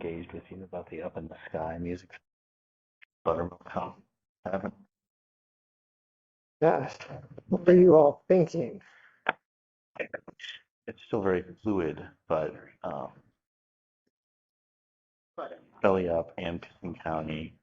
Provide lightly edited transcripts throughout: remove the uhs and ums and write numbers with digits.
engaged with you about the Up in the Sky music buttermilk song. Haven't. Yes. What are you all thinking? It's still very fluid, but Belly Up and Kissing County.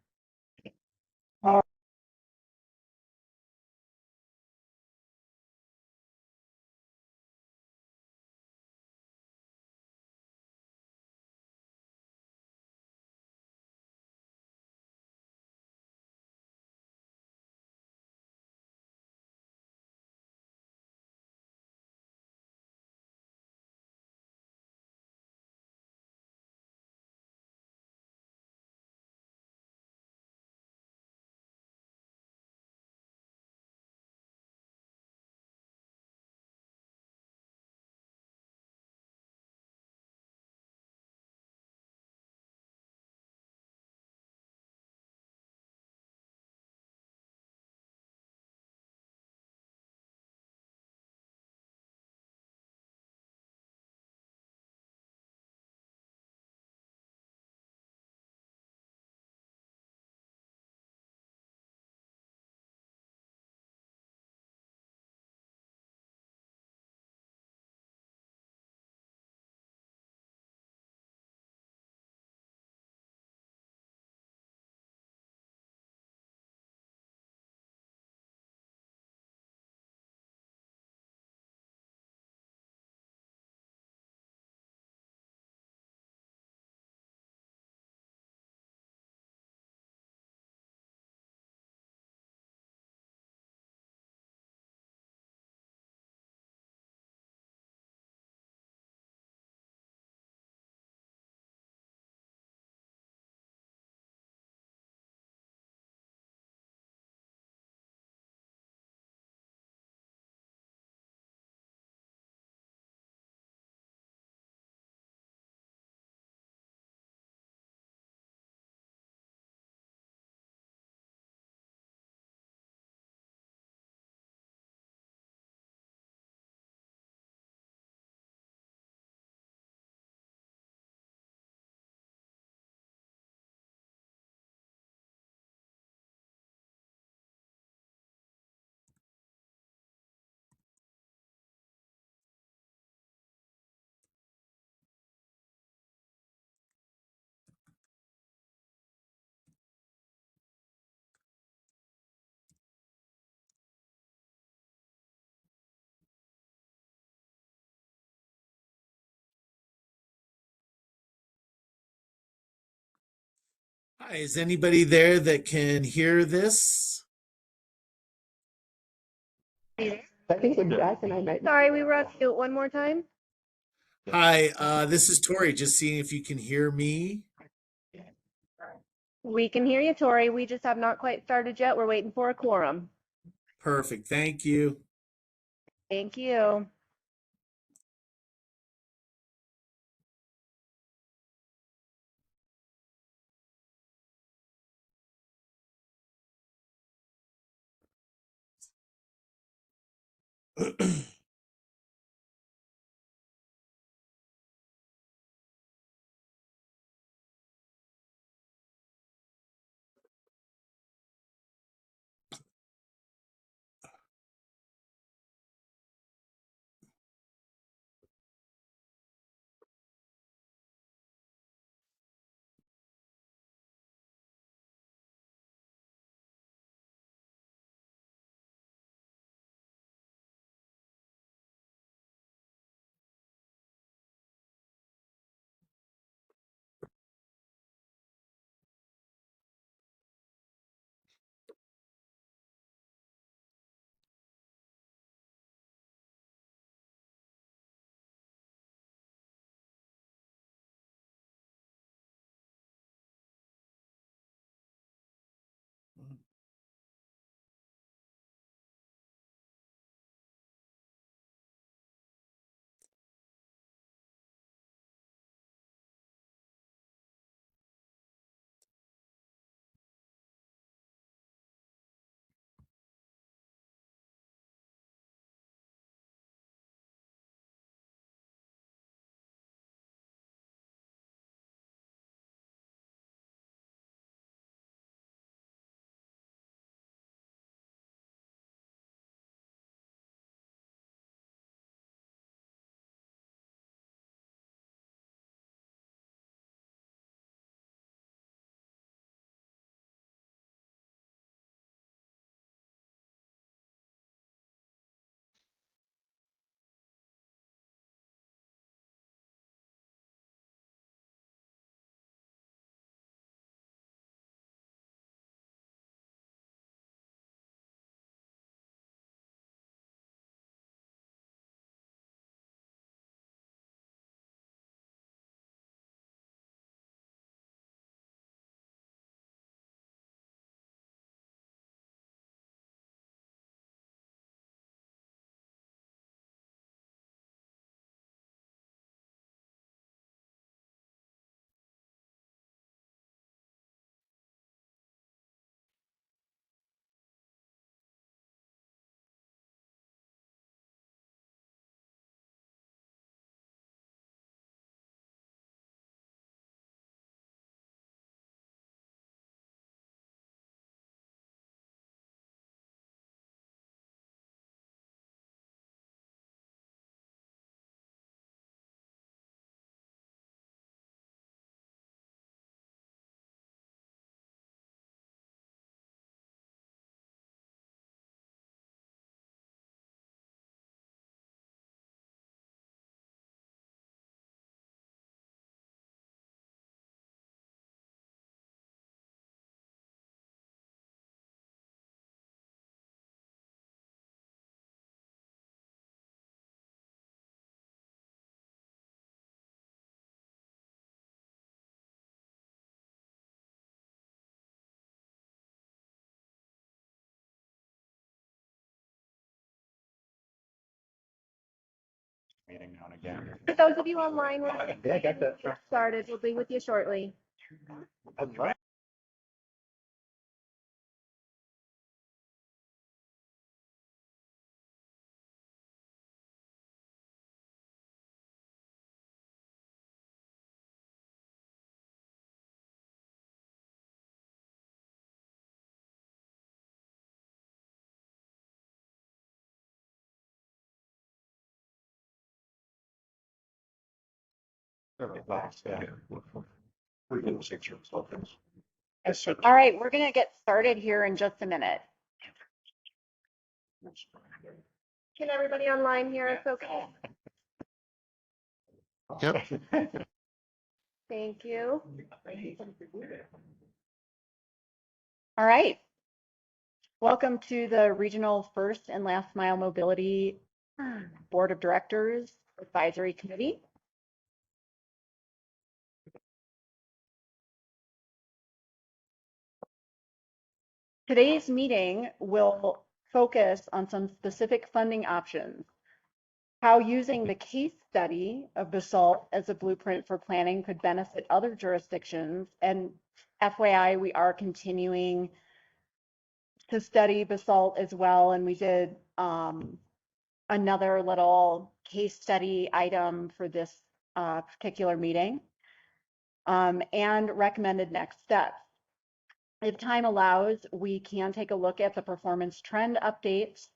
Hi, is anybody there that can hear this? I think when Jack and I met. Sorry, we were on mute one more time. Hi, this is Tori, just seeing if you can hear me. We can hear you, Tori. We just have not quite started yet. We're waiting for a quorum. Perfect, thank you. Thank you. Meeting now and again. For those of you online, we're Yeah, I got that. get started. We'll be with you shortly. That's right. We can see your results. All right, we're going to get started here in just a minute. Can everybody online hear us okay? Yep. Thank you. All right. Welcome to the Regional First and Last Mile Mobility Board of Directors Advisory Committee. Today's meeting will focus on some specific funding options, how using the case study of basalt as a blueprint for planning could benefit other jurisdictions, and FYI, we are continuing to study basalt as well, and we did another little case study item for this particular meeting, and recommended next steps. If time allows, we can take a look at the performance trend updates.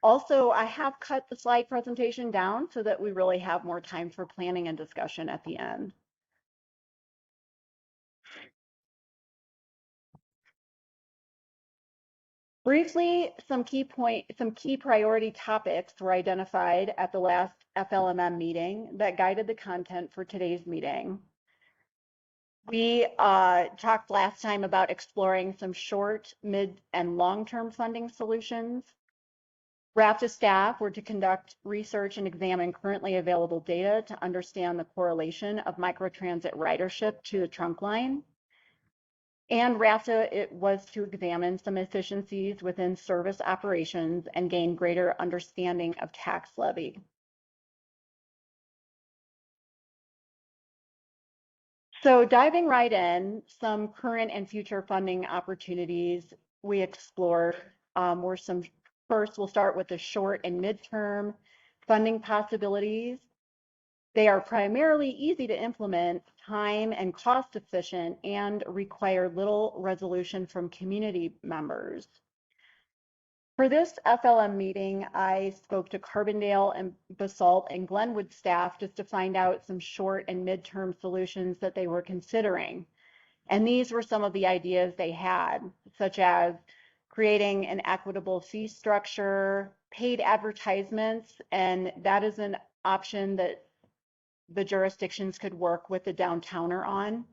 Also, I have cut the slide presentation down so that we really have more time for planning and discussion at the end. Briefly, some key priority topics were identified at the last FLMM meeting that guided the content for today's meeting. We talked last time about exploring some short, mid, and long-term funding solutions. RAPTA staff were to conduct research and examine currently available data to understand the correlation of microtransit ridership to the trunk line. And RAPTA was to examine some efficiencies within service operations and gain greater understanding of tax levy. So diving right in, some current and future funding opportunities we explored were some, first we'll start with the short and midterm funding possibilities. They are primarily easy to implement, time and cost efficient, and require little resolution from community members. For this FLM meeting, I spoke to Carbondale and Basalt and Glenwood staff just to find out some short and midterm solutions that they were considering. And these were some of the ideas they had, such as creating an equitable fee structure, paid advertisements, and that is an option that the jurisdictions could work with the downtowner on.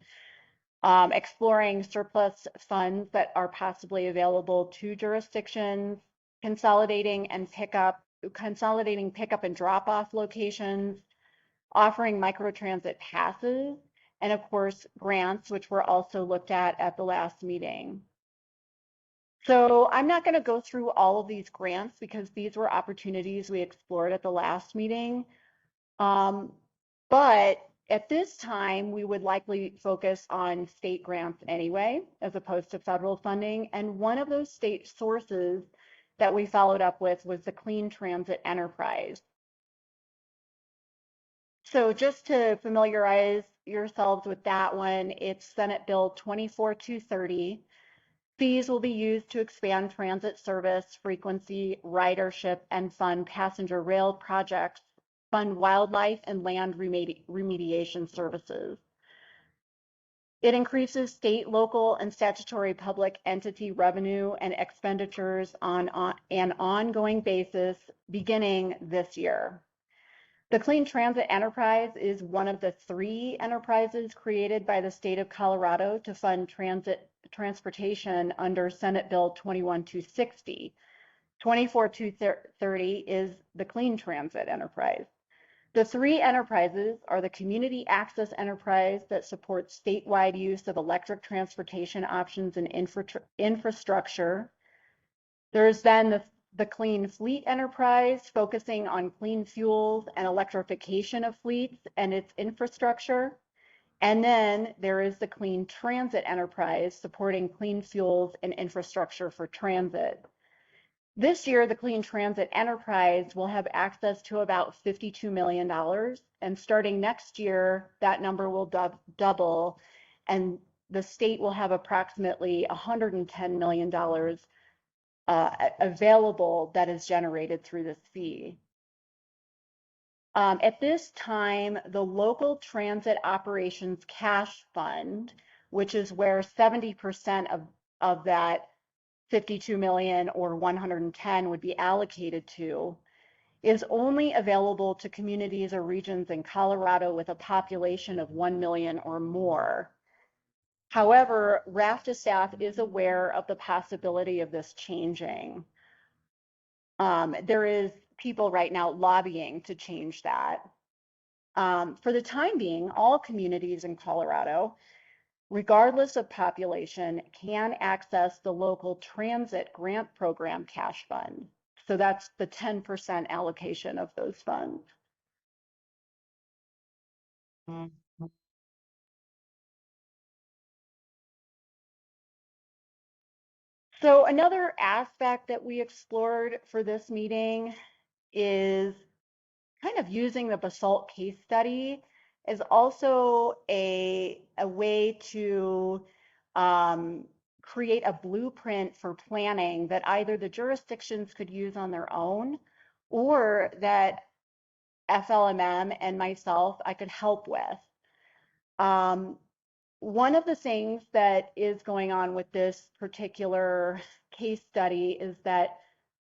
Exploring surplus funds that are possibly available to jurisdictions, consolidating pickup and drop off locations, offering microtransit passes, and of course grants, which were also looked at the last meeting. So I'm not going to go through all of these grants because these were opportunities we explored at the last meeting. But at this time, we would likely focus on state grants anyway, as opposed to federal funding. And one of those state sources that we followed up with was the Clean Transit Enterprise. So just to familiarize yourselves with that one, it's Senate Bill 24230. Fees will be used to expand transit service, frequency, ridership, and fund passenger rail projects, fund wildlife and land remediation services. It increases state, local, and statutory public entity revenue and expenditures on an ongoing basis beginning this year. The Clean Transit Enterprise is one of the 3 enterprises created by the state of Colorado to fund transportation under Senate Bill 21260. 24230 is the Clean Transit Enterprise. The 3 enterprises are the Community Access Enterprise that supports statewide use of electric transportation options and infrastructure. There's then the Clean Fleet Enterprise, focusing on clean fuels and electrification of fleets and its infrastructure. And then there is the Clean Transit Enterprise, supporting clean fuels and infrastructure for transit. This year, the Clean Transit Enterprise will have access to about $52 million. And starting next year, that number will double, and the state will have approximately $110 million available that is generated through this fee. At this time, the Local Transit Operations Cash Fund, which is where 70% of that 52 million or 110 would be allocated to, is only available to communities or regions in Colorado with a population of 1 million or more. However, RAFTA staff is aware of the possibility of this changing. There is people right now lobbying to change that. For the time being, all communities in Colorado, regardless of population, can access the local transit grant program cash fund. So that's the 10% allocation of those funds. So another aspect that we explored for this meeting is kind of using the basalt case study is also a way to create a blueprint for planning that either the jurisdictions could use on their own, or that FLMM and myself, I could help with. One of the things that is going on with this particular case study is that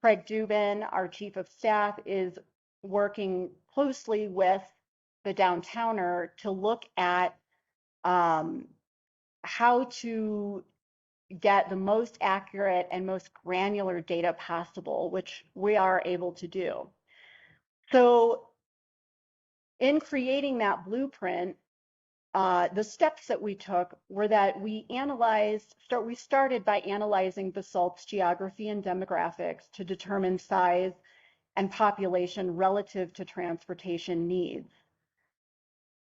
Craig Dubin, our chief of staff, is working closely with the downtowner to look at how to get the most accurate and most granular data possible, which we are able to do. So in creating that blueprint, the steps that we took were that we started by analyzing basalt's geography and demographics to determine size and population relative to transportation needs.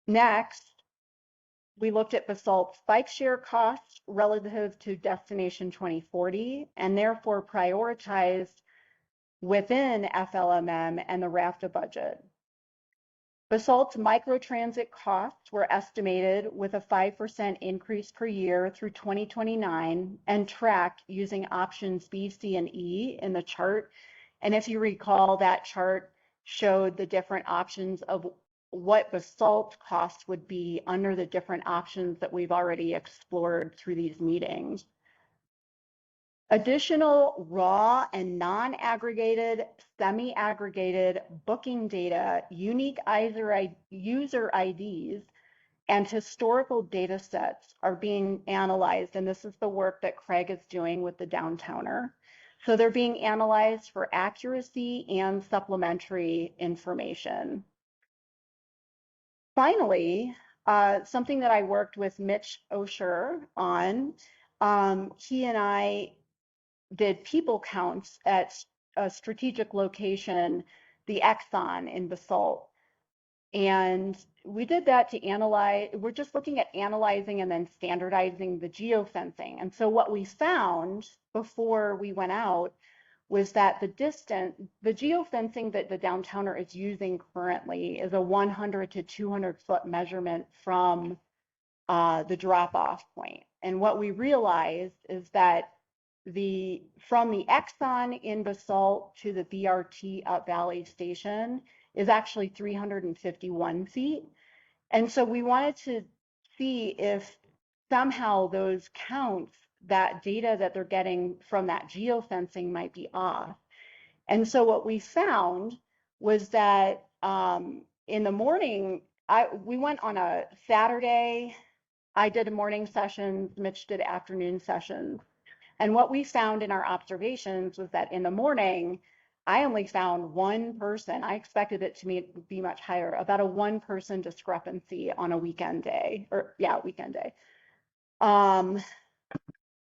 Next, we looked at basalt's bike share costs relative to Destination 2040, and therefore prioritized within FLMM and the RAFTA budget. Basalt's microtransit costs were estimated with a 5% increase per year through 2029 and tracked using options B, C, and E in the chart. And if you recall, that chart showed the different options of what basalt costs would be under the different options that we've already explored through these meetings. Additional raw and non-aggregated, semi-aggregated booking data, unique user IDs, and historical data sets are being analyzed, and this is the work that Craig is doing with the downtowner. So they're being analyzed for accuracy and supplementary information. Finally, something that I worked with Mitch Osher on, he and I did people counts at a strategic location, the Exxon in Basalt. And we did that to analyze, we're just looking at analyzing and then standardizing the geofencing. And so what we found before we went out was that the geofencing that the downtowner is using currently is a 100 to 200 foot measurement from the drop-off point. And what we realized is that from the Exxon in Basalt to the BRT Up Valley station is actually 351 feet. And so we wanted to see if somehow those counts, that data that they're getting from that geofencing might be off. And so what we found was that in the morning, we went on a Saturday. I did a morning session, Mitch did afternoon sessions. And what we found in our observations was that in the morning, I only found one person. I expected it to be much higher, about a one-person discrepancy on a weekend day, weekend day.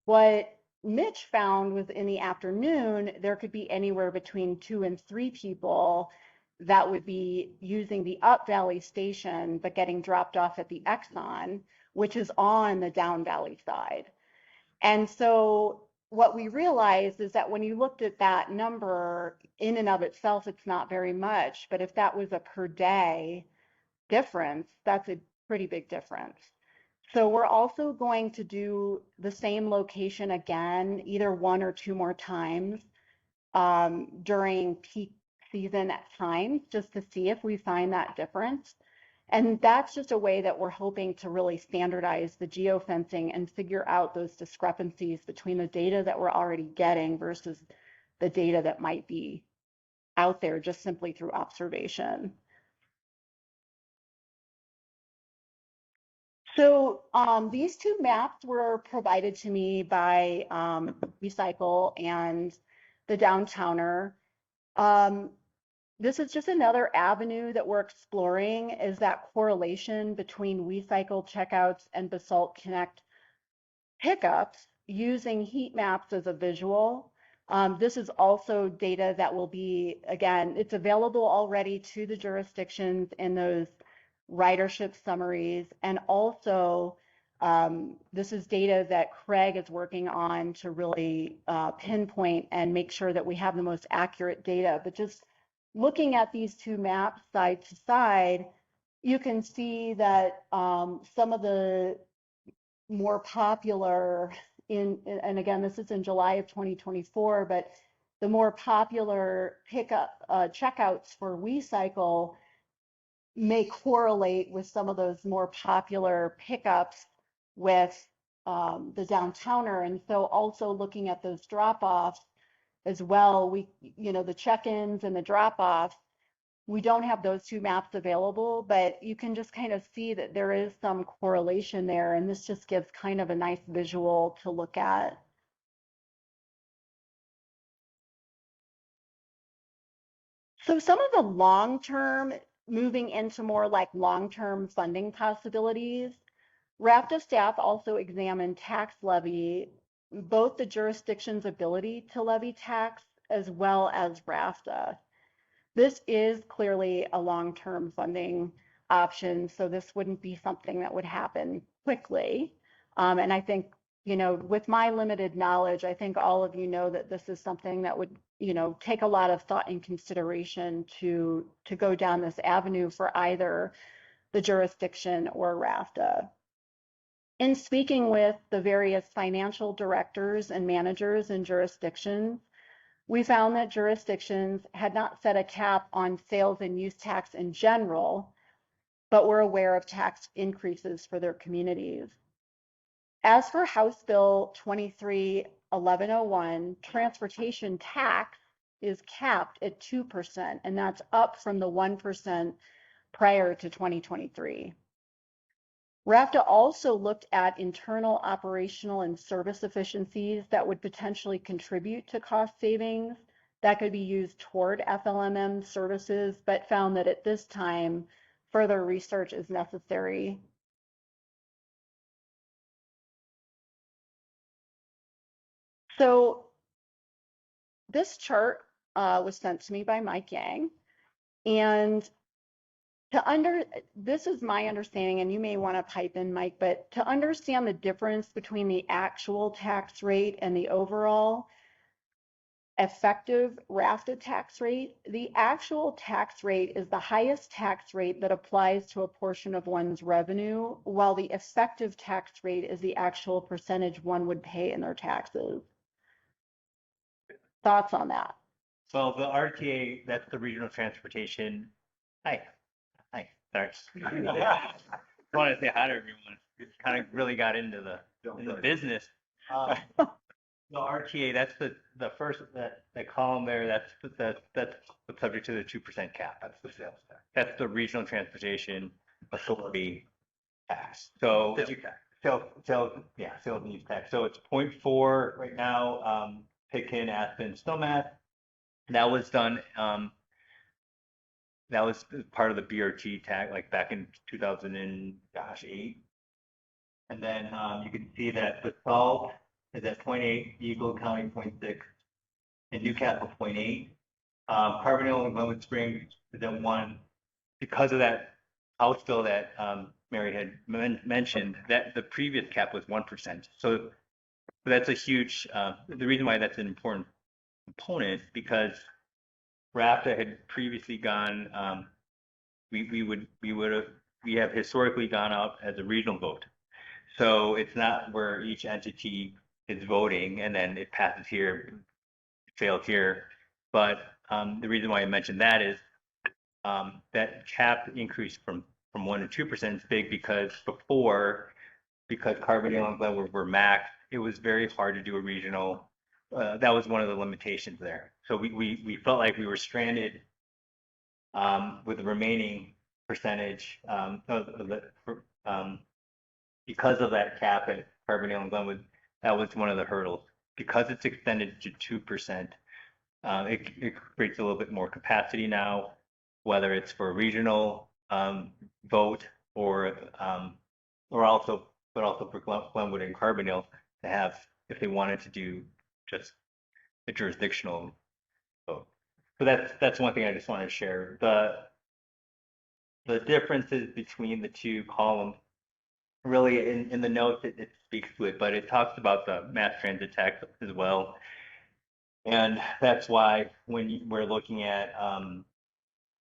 What Mitch found was in the afternoon, there could be anywhere between 2 and 3 people that would be using the Up Valley station, but getting dropped off at the Exxon, which is on the Down Valley side. And so what we realized is that when you looked at that number in and of itself, it's not very much, but if that was a per day difference, that's a pretty big difference. So we're also going to do the same location again, either 1 or 2 more times during peak season at times, just to see if we find that difference. And that's just a way that we're hoping to really standardize the geofencing and figure out those discrepancies between the data that we're already getting versus the data that might be out there just simply through observation. So these 2 maps were provided to me by Recycle and the Downtowner. This is just another avenue that we're exploring, is that correlation between Recycle checkouts and Basalt Connect pickups using heat maps as a visual. This is also data that will be, again, it's available already to the jurisdictions in those ridership summaries. And also, this is data that Craig is working on to really pinpoint and make sure that we have the most accurate data. But just looking at these 2 maps side to side, you can see that some of the more popular and again, this is in July of 2024, but the more popular pickup checkouts for WeCycle may correlate with some of those more popular pickups with the Downtowner. And so also looking at those drop-offs as well, the check-ins and the drop-offs, we don't have those 2 maps available, but you can just kind of see that there is some correlation there, and this just gives kind of a nice visual to look at. So some of the long-term, moving into more like long-term funding possibilities, RAFTA staff also examined tax levy, both the jurisdiction's ability to levy tax as well as RAFTA. This is clearly a long-term funding option, so this wouldn't be something that would happen quickly. And I think, with my limited knowledge, I think all of you know that this is something that would, take a lot of thought and consideration to go down this avenue for either the jurisdiction or RAFTA. In speaking with the various financial directors and managers in jurisdictions, we found that jurisdictions had not set a cap on sales and use tax in general, but were aware of tax increases for their communities. As for House Bill 23-1101, transportation tax is capped at 2%, and that's up from the 1% prior to 2023. RAFTA also looked at internal operational and service efficiencies that would potentially contribute to cost savings that could be used toward FLMM services, but found that at this time, further research is necessary. So this chart was sent to me by Mike Yang, and this is my understanding, and you may want to pipe in, Mike, but to understand the difference between the actual tax rate and the overall effective RAFTA tax rate, the actual tax rate is the highest tax rate that applies to a portion of one's revenue, while the effective tax rate is the actual percentage one would pay in their taxes. Thoughts on that? Well, the RTA, that's the regional transportation. Hi. Sorry. I wanted to say hi to everyone. Just kind of really got into the business. The RTA, that's the first that column there. That's what's subject to the 2% cap. That's the sales tax. That's the regional transportation authority tax. So sales and use tax. So it's 0.4 right now. Pitkin, Aspen, Snowmass. That was done. That was part of the BRT tag, like back in 2008. And then you can see that Basalt is at 0.8, Eagle County 0.6, and Newcastle 0.8. Carbondale and Glenwood Springs is at 1. Because of that house bill that Mary had mentioned, that the previous cap was 1%. So that's a huge, the reason why that's an important component, because RAFTA had previously gone, we have historically gone out as a regional vote. So it's not where each entity is voting and then it passes here, it fails here. But the reason why I mentioned that is that cap increase from 1 to 2% is big because because Carbondale and Glenwood were maxed, it was very hard to do a regional. That was one of the limitations there. So we felt like we were stranded with the remaining percentage because of that cap at Carbondale and Glenwood. That was one of the hurdles. Because it's extended to 2%, it creates a little bit more capacity now, whether it's for a regional vote or also for Glenwood and Carbondale to have, if they wanted to do just a jurisdictional vote. So that's one thing I just wanted to share. The differences between the two columns, really in the notes it speaks to it, but it talks about the mass transit tax as well. And that's why when we're looking at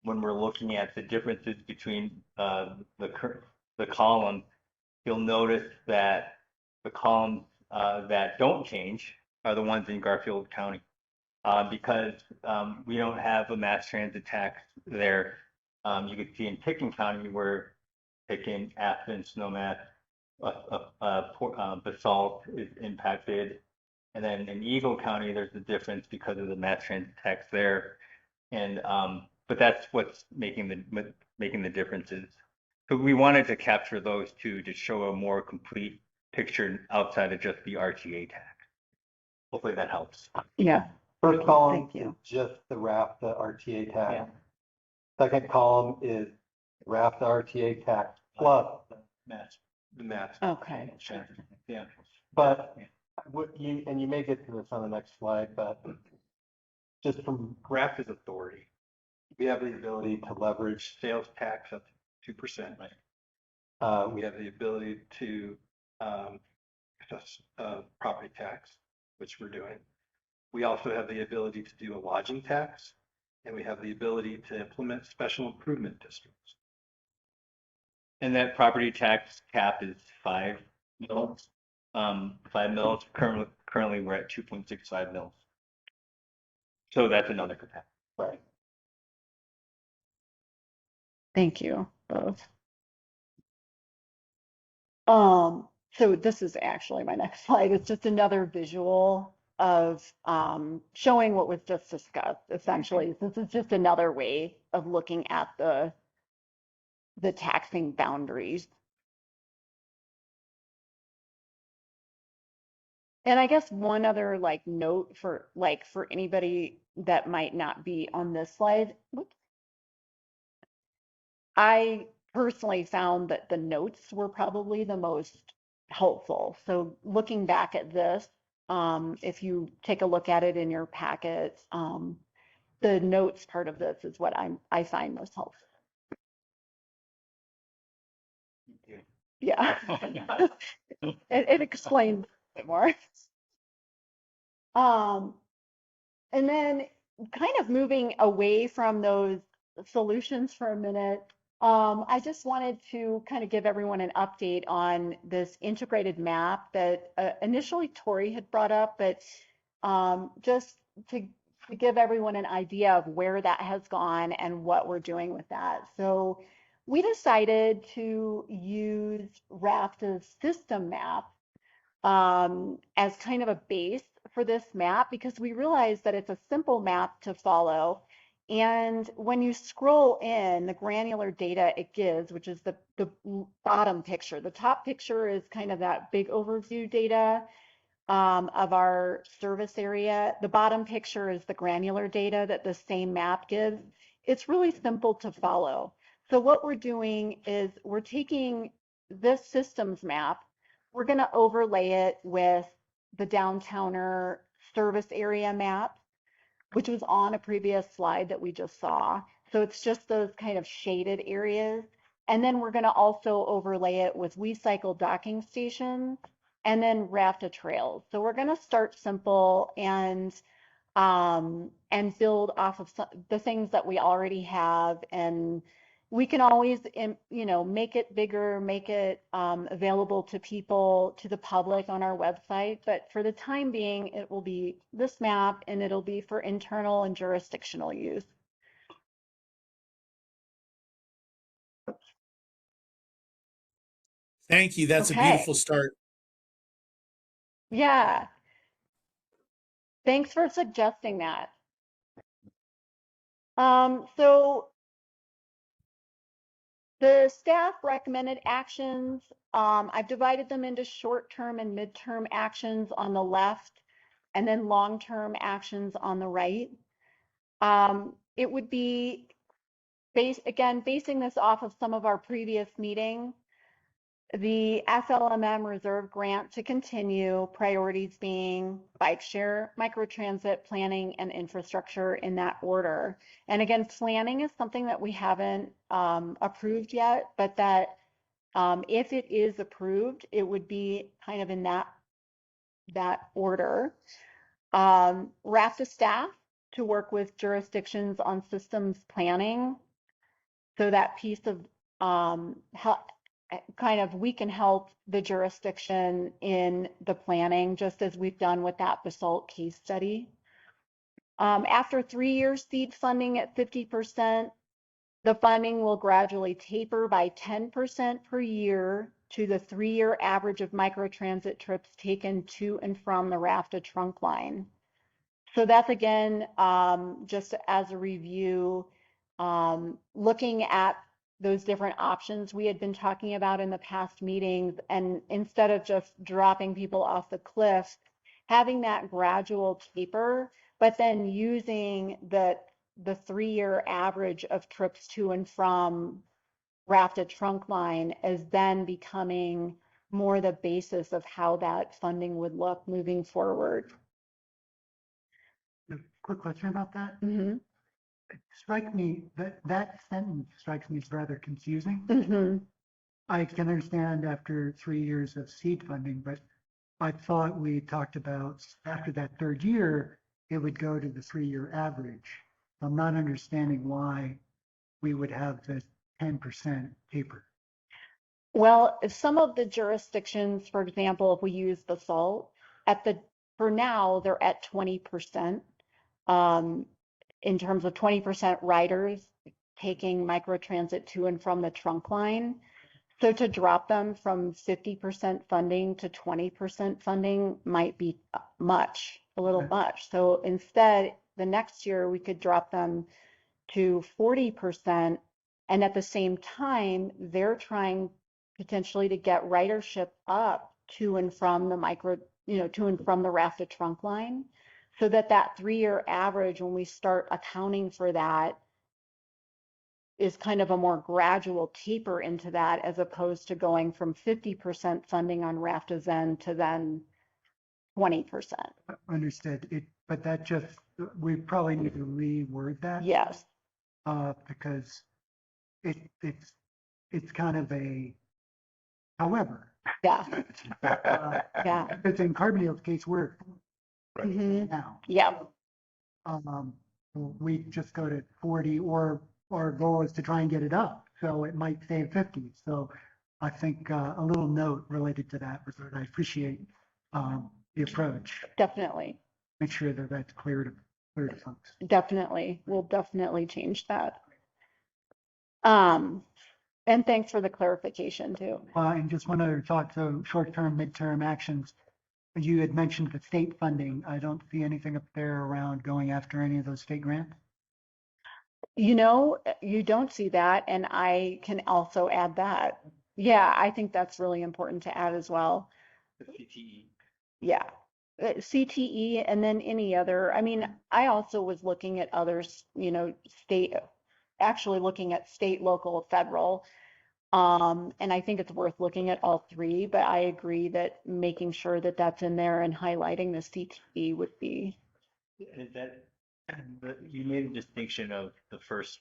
the differences between the columns, you'll notice that the columns that don't change are the ones in Garfield County, because we don't have a mass transit tax there. You can see in Pickens County where Pickens, Aspen, Snowmass, Basalt is impacted. And then in Eagle County, there's a difference because of the mass transit tax there. And but that's what's making the differences. So we wanted to capture those two to show a more complete picture outside of just the RTA tax. Hopefully that helps. Yeah, First column Thank you. is just the RAFTA RTA tax. Yeah. Second column is RAFTA RTA tax plus The mass. okay. Yeah. But you may get to this on the next slide, but just from RAFTA's authority, we have the ability to leverage sales tax up to 2%. Right. We have the ability to assess property tax, which we're doing. We also have the ability to do a lodging tax, and we have the ability to implement special improvement districts. And that property tax cap is 5 mils. 5 mils. Currently we're at 2.65 mils. So that's another capacity. Right. Thank you both. So this is actually my next slide. It's just another visual of showing what was just discussed. Essentially, this is just another way of looking at the taxing boundaries. And I guess one other note for anybody that might not be on this slide. Whoops. I personally found that the notes were probably the most helpful. So looking back at this, if you take a look at it in your packets, the notes part of this is what I find most helpful. Yeah, it explains a bit more. And then kind of moving away from those solutions for a minute, I just wanted to kind of give everyone an update on this integrated map that initially Tori had brought up, but just to give everyone an idea of where that has gone and what we're doing with that. So we decided to use RAFTA's system map as kind of a base for this map because we realized that it's a simple map to follow. And when you scroll in, the granular data it gives, which is the bottom picture. The top picture is kind of that big overview data of our service area. The bottom picture is the granular data that the same map gives. It's really simple to follow. So what we're doing is we're taking this systems map, we're going to overlay it with the downtowner service area map, which was on a previous slide that we just saw. So it's just those kind of shaded areas. And then we're going to also overlay it with WeCycle docking stations and then rafta trails. So we're going to start simple and build off of the things that we already have. And we can always, make it bigger, make it available to people, to the public on our website. But for the time being, it will be this map and it'll be for internal and jurisdictional use. Thank you. That's a Okay. beautiful start. Yeah. Thanks for suggesting that. So the staff recommended actions, I've divided them into short-term and mid-term actions on the left, and then long-term actions on the right. It would be basing this off of some of our previous meetings, the FLMM reserve grant to continue, priorities being bike share, microtransit, planning, and infrastructure in that order. And again, planning is something that we haven't approved yet, but that if it is approved, it would be kind of in that order. RAFTA staff to work with jurisdictions on systems planning. So that piece of we can help the jurisdiction in the planning, just as we've done with that basalt case study. After 3 years seed funding at 50%, the funding will gradually taper by 10% per year to the 3-year average of microtransit trips taken to and from the RAFTA trunk line. So that's again, just as a review, looking at those different options we had been talking about in the past meetings, and instead of just dropping people off the cliff, having that gradual taper, but then using the 3-year average of trips to and from RAFTA trunk line as then becoming more the basis of how that funding would look moving forward. A quick question about that. Mm-hmm. It strikes me that sentence strikes me as rather confusing. Mm-hmm. I can understand after 3 years of seed funding, but I thought we talked about after that 3rd year, it would go to the 3-year average. I'm not understanding why we would have the 10% taper. Well, if some of the jurisdictions, for example, if we use basalt, for now, they're at 20%. In terms of 20% riders taking microtransit to and from the trunk line. So to drop them from 50% funding to 20% funding might be a little much. So instead, the next year we could drop them to 40%. And at the same time, they're trying potentially to get ridership up to and from the to and from the RAFTA trunk line. So that 3-year average, when we start accounting for that, is kind of a more gradual taper into that, as opposed to going from 50% funding on RAFTA Zen to then 20%. Understood. But that just, we probably need to reword that. Yes. Because it's kind of a, however. Yeah. Yeah. Because in Carbondale's case, we're Mm-hmm. now. Yeah. We just go to 40, or our goal is to try and get it up. So it might stay at 50. So I think a little note related to that, I appreciate the approach. Definitely. Make sure that that's clear to folks. Definitely. We'll definitely change that. And thanks for the clarification too. And just one other thought. So short-term, mid-term actions. You had mentioned the state funding. I don't see anything up there around going after any of those state grants. You don't see that, and I can also add that. Yeah, I think that's really important to add as well. The CTE. Yeah, CTE, and then any other. I mean, I also was looking at others, actually looking at state, local, federal. And I think it's worth looking at all three, but I agree that making sure that that's in there and highlighting the CTE would be. Is that, you made a distinction of the first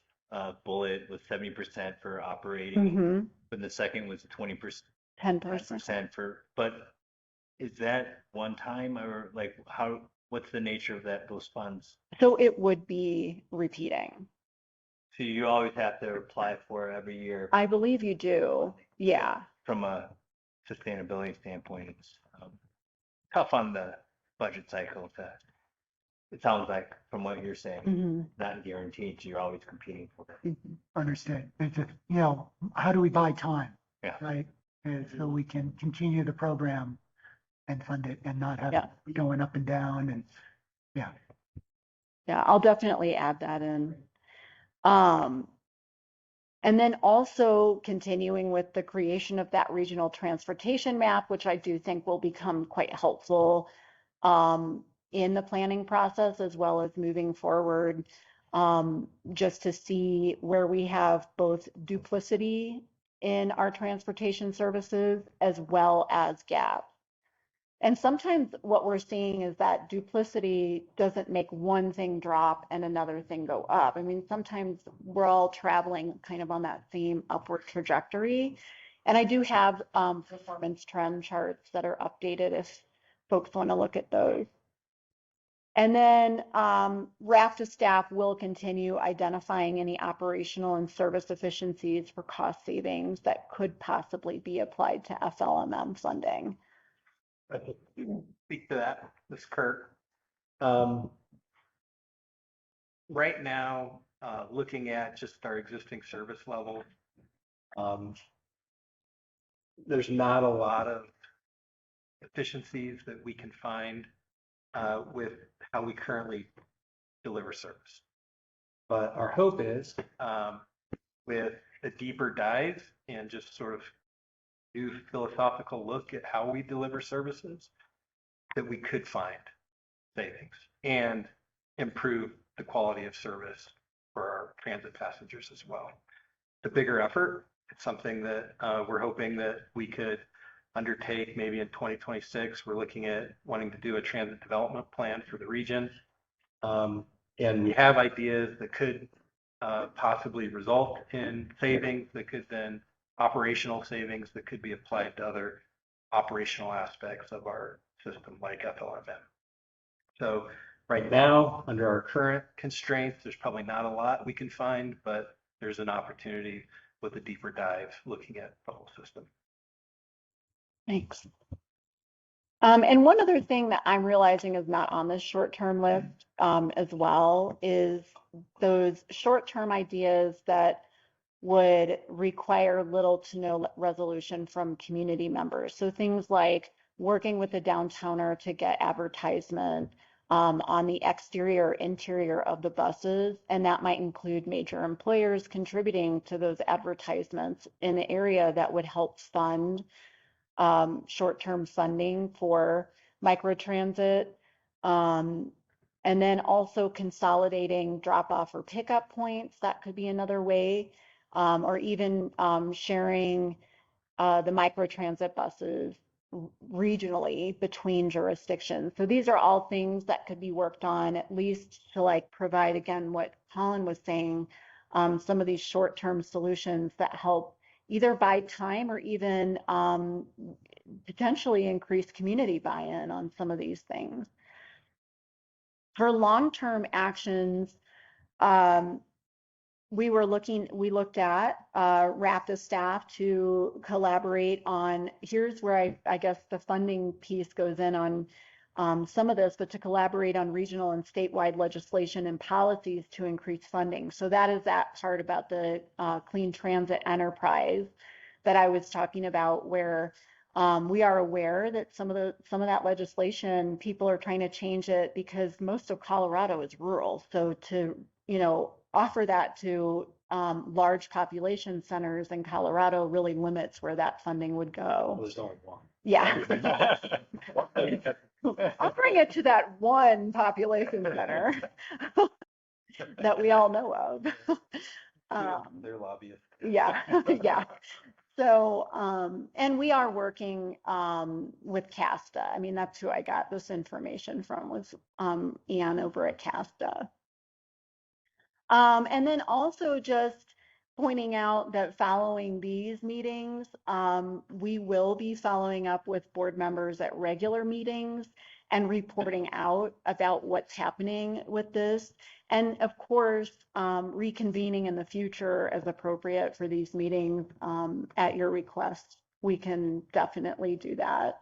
bullet was 70% for operating, Mhm. but the second was 20%, 10%. 10% for, but is that one time or like how, what's the nature of that, those funds? So it would be repeating. So you always have to apply for it every year. I believe you do. Yeah. From a sustainability standpoint, it's tough on the budget cycle to, it sounds like from what you're saying, Mhm. not guaranteed, you're always competing for it. Understand. It's a, you know, how do we buy time? Yeah. Right? And so we can continue the program and fund it and not have Yeah. it going up and down and, yeah. Yeah, I'll definitely add that in. And then also continuing with the creation of that regional transportation map, which I do think will become quite helpful in the planning process as well as moving forward, just to see where we have both duplicity in our transportation services as well as gaps. And sometimes what we're seeing is that duplicity doesn't make one thing drop and another thing go up. I mean, sometimes we're all traveling kind of on that same upward trajectory. And I do have performance trend charts that are updated if folks want to look at those. And then RAFTA staff will continue identifying any operational and service efficiencies for cost savings that could possibly be applied to FLMM funding. I think you can speak to that, this Kurt. Right now, looking at just our existing service level, there's not a lot of efficiencies that we can find with how we currently deliver service. But our hope is with a deeper dive and just sort of new philosophical look at how we deliver services, that we could find savings and improve the quality of service for our transit passengers as well. The bigger effort, it's something that we're hoping that we could undertake maybe in 2026. We're looking at wanting to do a transit development plan for the region. And we have ideas that could possibly result in savings that could then operational savings that could be applied to other operational aspects of our system like FLMM. So right now, under our current constraints, there's probably not a lot we can find, but there's an opportunity with a deeper dive looking at the whole system. Thanks. And one other thing that I'm realizing is not on this short-term list as well is those short-term ideas that would require little to no resolution from community members. So things like working with the downtowner to get advertisement on the exterior, interior of the buses, and that might include major employers contributing to those advertisements in the area that would help fund short-term funding for microtransit. And then also consolidating drop-off or pickup points, that could be another way, or even sharing the microtransit buses regionally between jurisdictions. So these are all things that could be worked on, at least to like provide, again, what Colin was saying, some of these short-term solutions that help either buy time or even potentially increase community buy-in on some of these things. For long-term actions, we looked at RAPTA staff to collaborate on, here's where I guess the funding piece goes in on some of this, but to collaborate on regional and statewide legislation and policies to increase funding. So that is that part about the clean transit enterprise that I was talking about, where we are aware that some of that legislation, people are trying to change it because most of Colorado is rural. So to, offer that to large population centers in Colorado really limits where that funding would go. There's only one. Yeah. I'll bring it to that one population center that we all know of. They're lobbyists. Yeah, yeah. So, and we are working with CASTA. I mean, that's who I got this information from, was Ann over at CASTA. And then also just pointing out that following these meetings, we will be following up with board members at regular meetings and reporting out about what's happening with this. And of course, reconvening in the future as appropriate for these meetings at your request. We can definitely do that.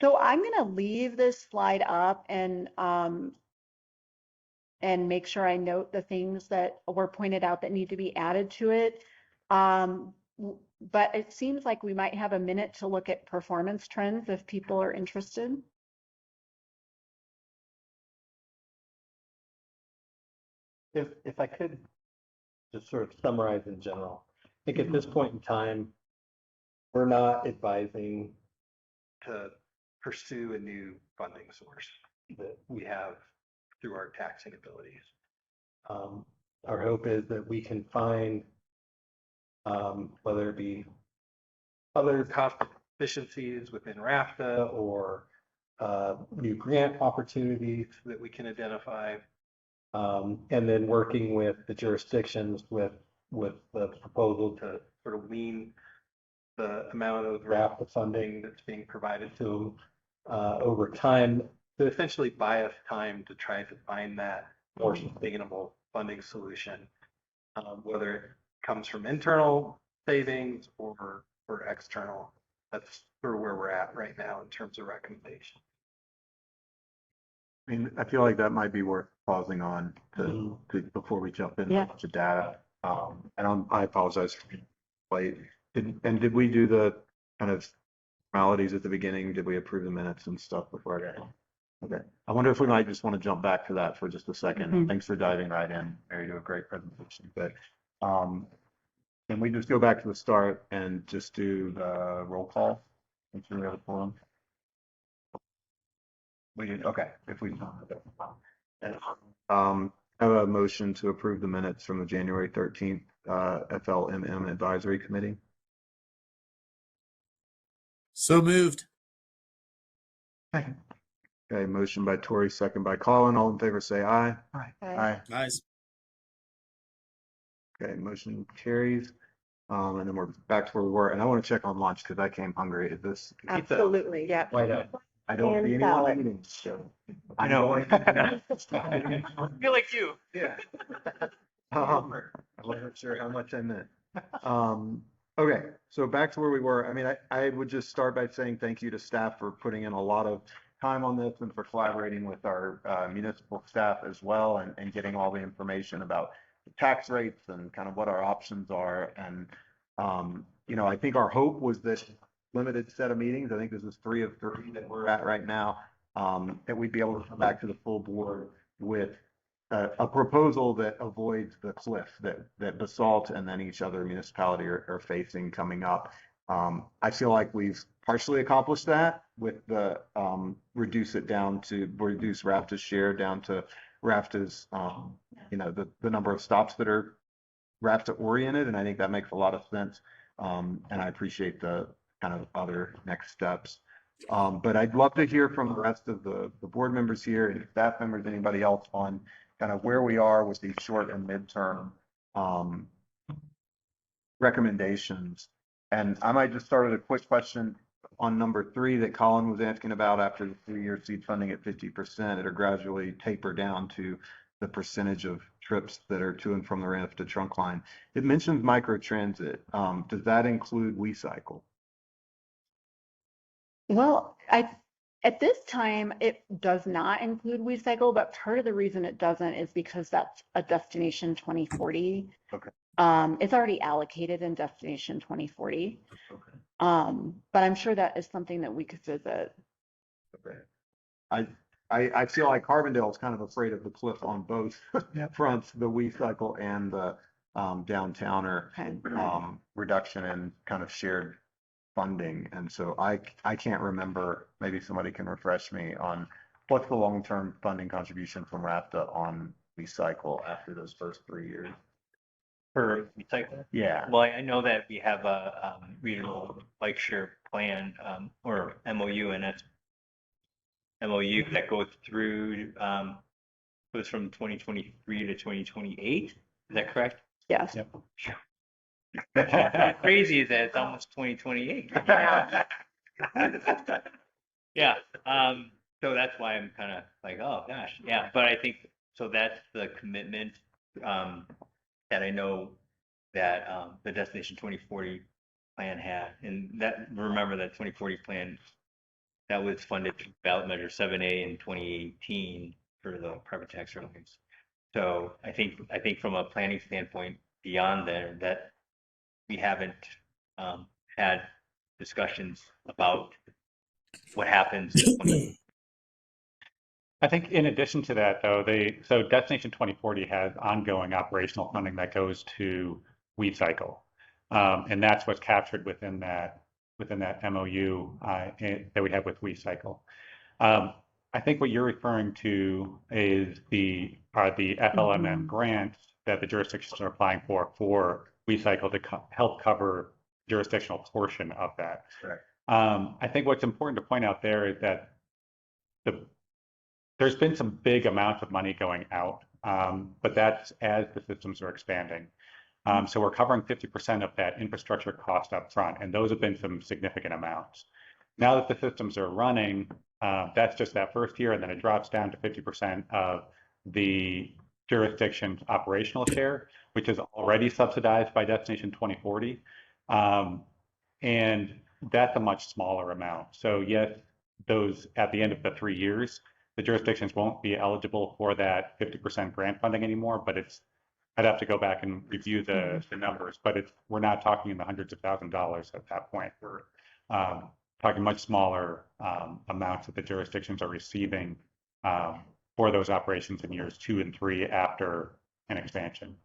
So I'm going to leave this slide up and make sure I note the things that were pointed out that need to be added to it. But it seems like we might have a minute to look at performance trends if people are interested. If I could just sort of summarize in general, I think at this point in time, we're not advising to pursue a new funding source that we have through our taxing abilities. Our hope is that we can find, whether it be other cost efficiencies within RAFTA or new grant opportunities that we can identify, and then working with the jurisdictions with the proposal to sort of wean the amount of RAFTA funding that's being provided to them over time, to essentially buy us time to try to find that more sustainable funding solution, whether it comes from internal savings or external. That's sort of where we're at right now in terms of recommendation. I mean, I feel like that might be worth pausing on to before we jump into a bunch of data. I apologize for being late. Did we do the kind of formalities at the beginning? Did we approve the minutes and stuff before I got on? Okay. I wonder if we might just want to jump back to that for just a second. Thanks for diving right in. Mary, you do a great presentation. But can we just go back to the start and just do the roll call? Since we have a forum. We did, okay. If we have a motion to approve the minutes from the January 13th FLMM Advisory Committee. So moved. Second. Okay, motion by Tori, second by Colin. All in favor say aye. Aye. Aye. Guys. Okay, motion carries. And then we're back to where we were. And I want to check on lunch because I came hungry. Is this Absolutely, yeah. White Out? I don't And see anyone salad. eating, so I know. I feel like you. Yeah. I wasn't sure how much I meant. Okay, so back to where we were. I mean, I would just start by saying thank you to staff for putting in a lot of time on this and for collaborating with our municipal staff as well and getting all the information about the tax rates and kind of what our options are. And, you know, I think our hope was that limited set of meetings, I think this is 3 of 3 that we're at right now, that we'd be able to come back to the full board with a proposal that avoids the cliff that Basalt and then each other municipality are facing coming up. I feel like we've partially accomplished that with the reduce RAFTA's share down to RAFTA's, you know, the number of stops that are RAFTA oriented, and I think that makes a lot of sense. And I appreciate the kind of other next steps. But I'd love to hear from the rest of the board members here and staff members, anybody else on kind of where we are with these short and midterm recommendations. And I might just start with a quick question on number 3 that Colin was asking about after the 3-year seed funding at 50%, it'll gradually taper down to the percentage of trips that are to and from the RAFTA trunk line. It mentions microtransit. Does that include WeCycle? Well, at this time, it does not include WeCycle, but part of the reason it doesn't is because that's a Destination 2040. Okay. It's already allocated in Destination 2040. Okay. But I'm sure that is something that we could visit. Okay. I feel like Carbondale is kind of afraid of the cliff on both fronts, the WeCycle and the downtowner reduction in kind of shared funding. And so I can't remember, maybe somebody can refresh me on what's the long-term funding contribution from RAFTA on WeCycle after those first 3 years. For recycle? Yeah. Well, I know that we have a regional bike share plan, or MOU, and that's MOU that goes through, goes from 2023 to 2028. Is that correct? Yes. Yep. What's crazy is that it's almost 2028. Yeah. So that's why I'm kind of like, oh gosh, yeah. But I think so. That's the commitment that I know that the Destination 2040 plan had, and that remember that 2040 plan that was funded through ballot measure 7A in 2018 for the private tax revenues. So I think from a planning standpoint, beyond there, that we haven't had discussions about what happens in I think in addition to that, though, so Destination 2040 has ongoing operational funding that goes to Weed Cycle, and that's what's captured within that MOU that we have with Weed Cycle. I think what you're referring to is the FLMM grants that the jurisdictions are applying for Weed Cycle to help cover jurisdictional portion of that. Correct. I think what's important to point out there is that there's been some big amounts of money going out, but that's as the systems are expanding. So we're covering 50% of that infrastructure cost up front, and those have been some significant amounts. Now that the systems are running, that's just that first year, and then it drops down to 50% of the jurisdiction's operational share, which is already subsidized by Destination 2040. And that's a much smaller amount. So yes, those at the end of the 3 years, the jurisdictions won't be eligible for that 50% grant funding anymore, but I'd have to go back and review the numbers, but we're not talking in the hundreds of thousands of dollars at that point. We're talking much smaller amounts that the jurisdictions are receiving for those operations in years 2 and 3 after an expansion.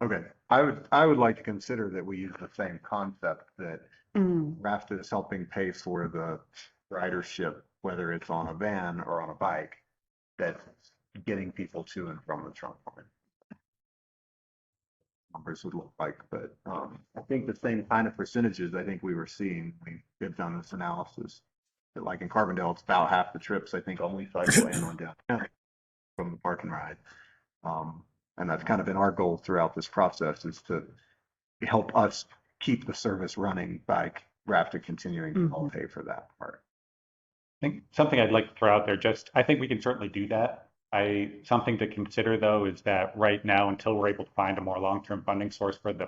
Okay, I would like to consider that we use the same concept that RAFTA is helping pay for the ridership, whether it's on a van or on a bike, that's getting people to and from the trunk line. Numbers would look like, but I think the same kind of percentages I think we were seeing, we've done this analysis, that like in Carbondale, it's about half the trips, I think, only cycle in on downtown from the park and ride. And that's kind of been our goal throughout this process, is to help us keep the service running by RAFTA continuing to all pay for that part. I think something I'd like to throw out there, I think we can certainly do that. Something to consider though is that right now, until we're able to find a more long-term funding source for the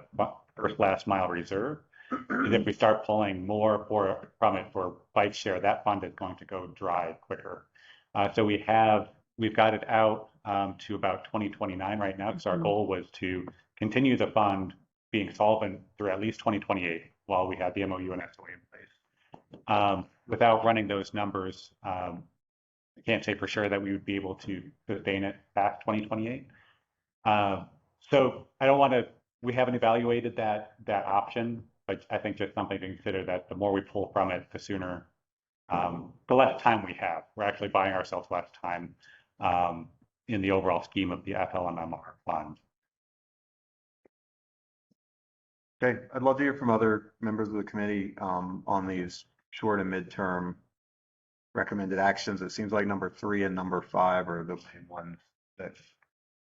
first last mile reserve, is if we start pulling more from it for bike share, that fund is going to go dry quicker. So we've got it out to about 2029 right now, because our goal was to continue the fund being solvent through at least 2028 while we had the MOU and SOA in place. Without running those numbers, I can't say for sure that we would be able to sustain it past 2028. So I don't want to, we haven't evaluated that option, but I think just something to consider, that the more we pull from it, the sooner, the less time we have. We're actually buying ourselves less time in the overall scheme of the FLMM fund. Okay, I'd love to hear from other members of the committee on these short and midterm recommended actions. It seems like number 3 and number 5 are the main ones that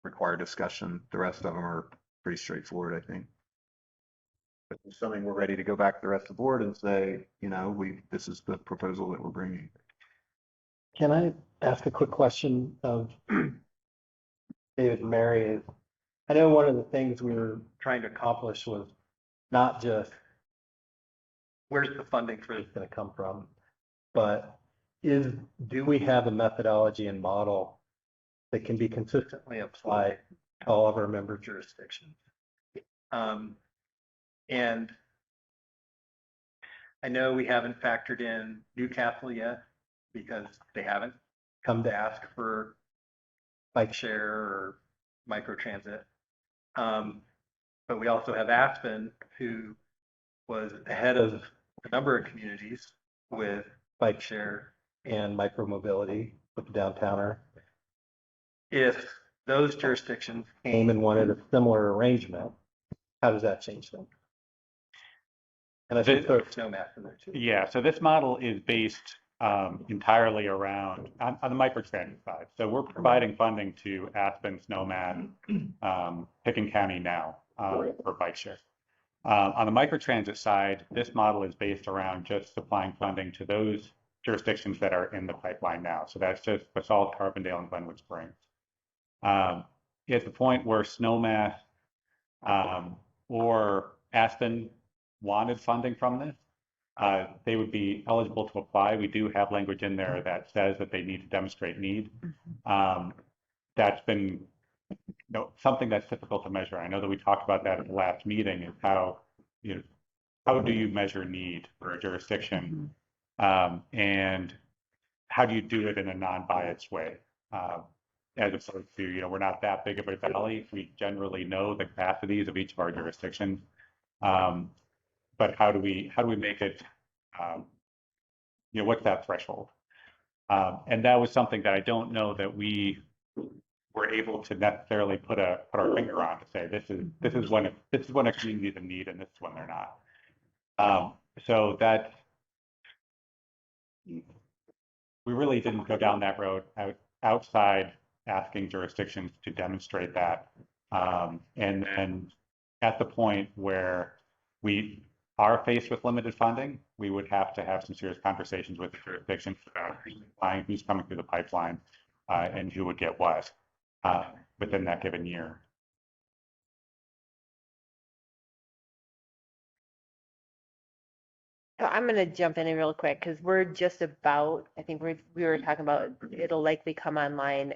require discussion. The rest of them are pretty straightforward, I think. But it's something we're ready to go back to the rest of the board and say, you know, this is the proposal that we're bringing. Can I ask a quick question of David and Mary? I know one of the things we were trying to accomplish was not just where's the funding for this going to come from, but do we have a methodology and model that can be consistently applied to all of our member jurisdictions? And I know we haven't factored in Newcastle yet because they haven't come to ask for bike share or microtransit. But we also have Aspen, who was ahead of a number of communities with bike share and micromobility with the downtowner. If those jurisdictions came and wanted a similar arrangement, how does that change things? And I should throw snowmass in there too. Yeah, so this model is based entirely around on the microtransit side. So we're providing funding to Aspen, Snowmass, Picken County now for bike share. On the microtransit side, this model is based around just supplying funding to those jurisdictions that are in the pipeline now. So that's just Basalt, Carbondale, and Glenwood Springs. At the point where Snowmass or Aspen wanted funding from this, they would be eligible to apply. We do have language in there that says that they need to demonstrate need. That's been something that's difficult to measure. I know that we talked about that at the last meeting, is how do you measure need for a jurisdiction, and how do you do it in a non-biased way, as opposed to, we're not that big of a valley. We generally know the capacities of each of our jurisdictions, but how do we make it, what's that threshold? And that was something that I don't know that we were able to necessarily put our finger on, to say this is when a community is in need and this is when they're not. So that we really didn't go down that road outside asking jurisdictions to demonstrate that. And then at the point where we are faced with limited funding, we would have to have some serious conversations with the jurisdictions about who's coming through the pipeline, and who would get what within that given year. So I'm going to jump in real quick because we're just about, I think we were talking about it'll likely come online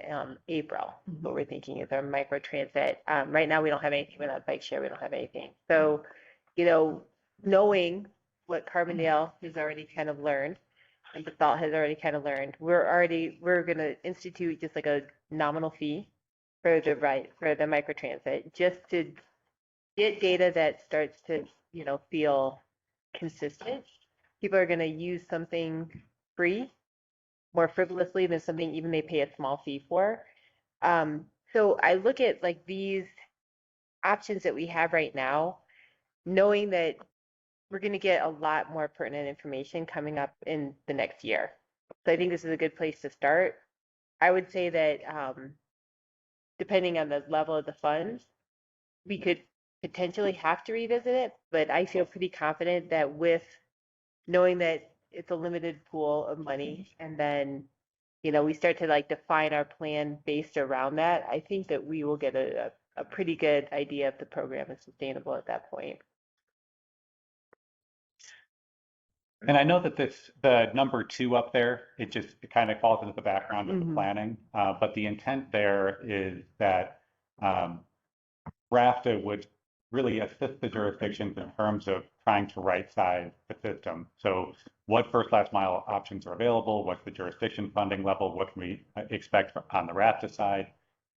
April. What we're thinking is our micro transit. Right now we don't have anything with that bike share. We don't have anything. So, knowing what Carbondale has already kind of learned and Basalt has already kind of learned, we're going to institute just like a nominal fee for the micro transit, just to get data that starts to, feel consistent. People are going to use something free more frivolously than something even they pay a small fee for. So I look at like these options that we have right now, knowing that we're going to get a lot more pertinent information coming up in the next year. So I think this is a good place to start. I would say that depending on the level of the funds, we could potentially have to revisit it, but I feel pretty confident that with knowing that it's a limited pool of money, and then we start to like define our plan based around that, I think that we will get a pretty good idea if the program is sustainable at that point. And I know that the number 2 up there, it kind of falls into the background of the planning, but the intent there is that RAFTA would really assist the jurisdictions in terms of trying to right-size the system. So what first last mile options are available, what's the jurisdiction funding level, what can we expect on the RAFTA side,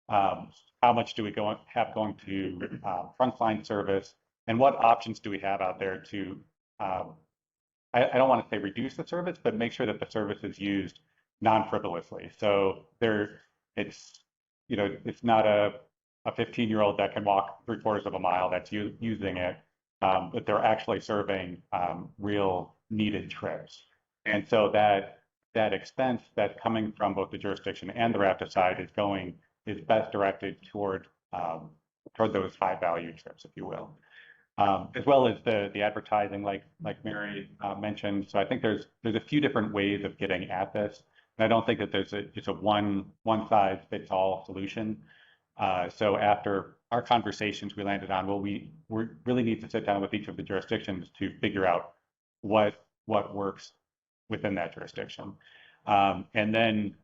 how much do we have going to frontline service, and what options do we have out there to, I don't want to say reduce the service, but make sure that the service is used non-frivolously. So it's not a 15-year-old that can walk 3/4 of a mile that's using it, but they're actually serving real needed trips. And so that expense that's coming from both the jurisdiction and the RAFTA side is best directed toward those high value trips, if you will, as well as the advertising, like Mary mentioned. So I think there's a few different ways of getting at this, and I don't think that there's a one size fits all solution. So after our conversations, we landed on, well, we really need to sit down with each of the jurisdictions to figure out what works within that jurisdiction. And then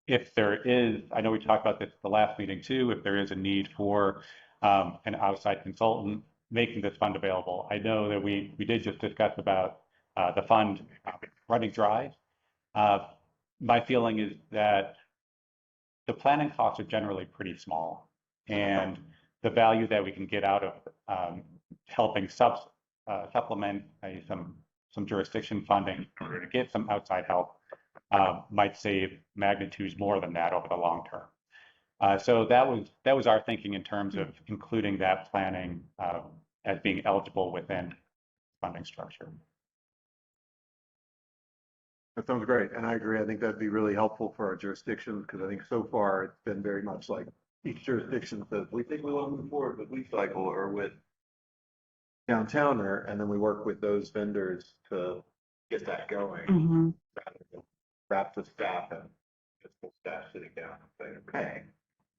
if there is, I know we talked about this at the last meeting too, if there is a need for an outside consultant making this fund available. I know that we did just discuss about the fund running dry. My feeling is that the planning costs are generally pretty small, and the value that we can get out of helping supplement some jurisdiction funding in order to get some outside help might save magnitudes more than that over the long term. So that was our thinking in terms of including that planning as being eligible within funding structure. That sounds great, and I agree. I think that'd be really helpful for our jurisdictions, because I think so far it's been very much like each jurisdiction says, we think we want to move forward with Leaf Cycle or with Downtowner, and then we work with those vendors to get that going. Mhm. Rather than wrap the staff and just the staff sitting down and saying, okay,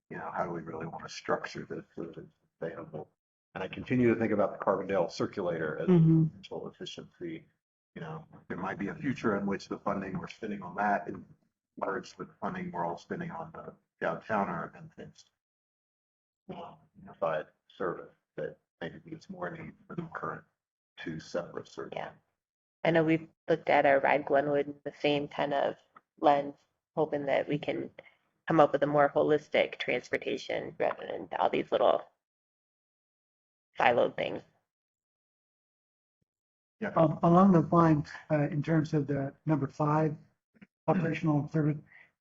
you know, how do we really want to structure this so that it's sustainable? And I continue to think about the Carbondale circulator as Mhm. potential efficiency. You know, there might be a future in which the funding we're spending on that is merged with the funding we're all spending on the Downtowner and things. Unified service that maybe needs more need for the current two separate services. Yeah. I know we've looked at our Ride Glenwood in the same kind of lens, hoping that we can come up with a more holistic transportation rather than all these little siloed things. Along those lines, in terms of the number 5, operational service,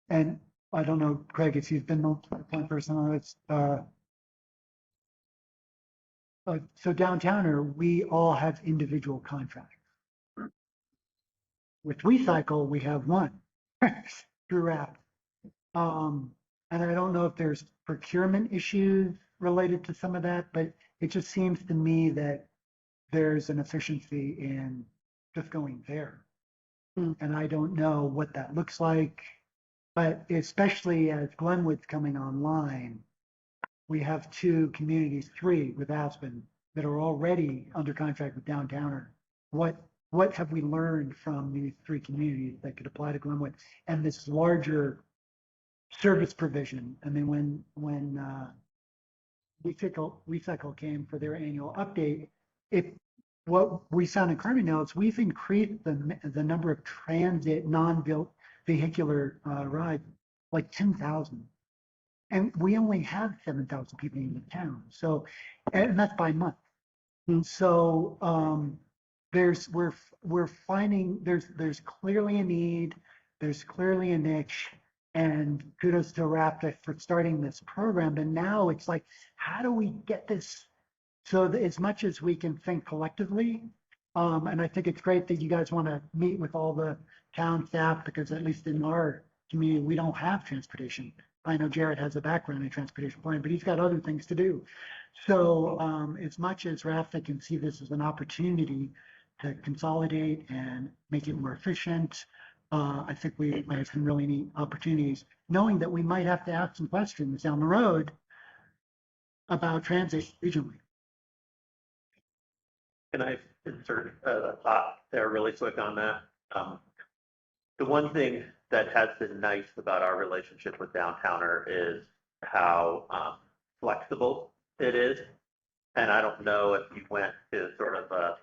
and I don't know, Craig, if you've been the point person on this. So Downtowner, we all have individual contracts. With Recycle, we have one through RAP. And I don't know if there's procurement issues related to some of that, but it just seems to me that there's an efficiency in just going there. And I don't know what that looks like, but especially as Glenwood's coming online, we have 2 communities, 3 with Aspen, that are already under contract with Downtowner. What have we learned from these 3 communities that could apply to Glenwood and this larger service provision? I mean, when Recycle came for their annual update, what we found in Carbondale is we've increased the number of transit non-vehicular rides like 10,000. And we only have 7,000 people in the town. So, and that's by month. And so we're finding there's clearly a need, there's clearly a niche, and kudos to RAPTA for starting this program. And now it's like, how do we get this so that as much as we can think collectively? And I think it's great that you guys want to meet with all the town staff, because at least in our community, we don't have transportation. I know Jared has a background in transportation planning, but he's got other things to do. So as much as RAFTA can see this as an opportunity to consolidate and make it more efficient, I think we might have some really neat opportunities, knowing that we might have to ask some questions down the road about transit regionally. Can I insert a thought there really quick on that? The one thing that has been nice about our relationship with Downtowner is how flexible it is. And I don't know if you went to sort of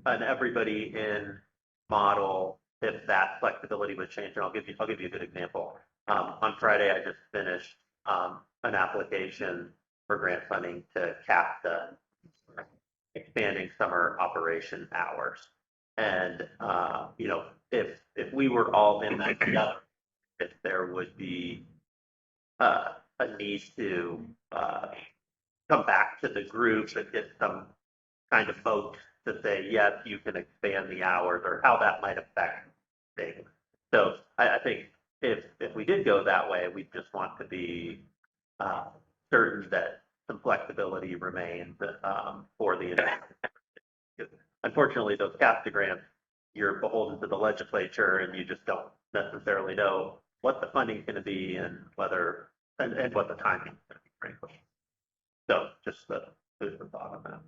an everybody in model, if that flexibility would change. And I'll give you a good example. On Friday, I just finished an application for grant funding to cap the expanding summer operation hours. And you know, if we were all in that together, if there would be a need to come back to the group and get some kind of vote to say, yes, you can expand the hours, or how that might affect things. So I think if we did go that way, we just want to be certain that some flexibility remains for the unfortunately, those CAFTA grants, you're beholden to the legislature, and you just don't necessarily know what the funding's going to be and whether and what the timing is going to be, frankly. So just the food for thought on that.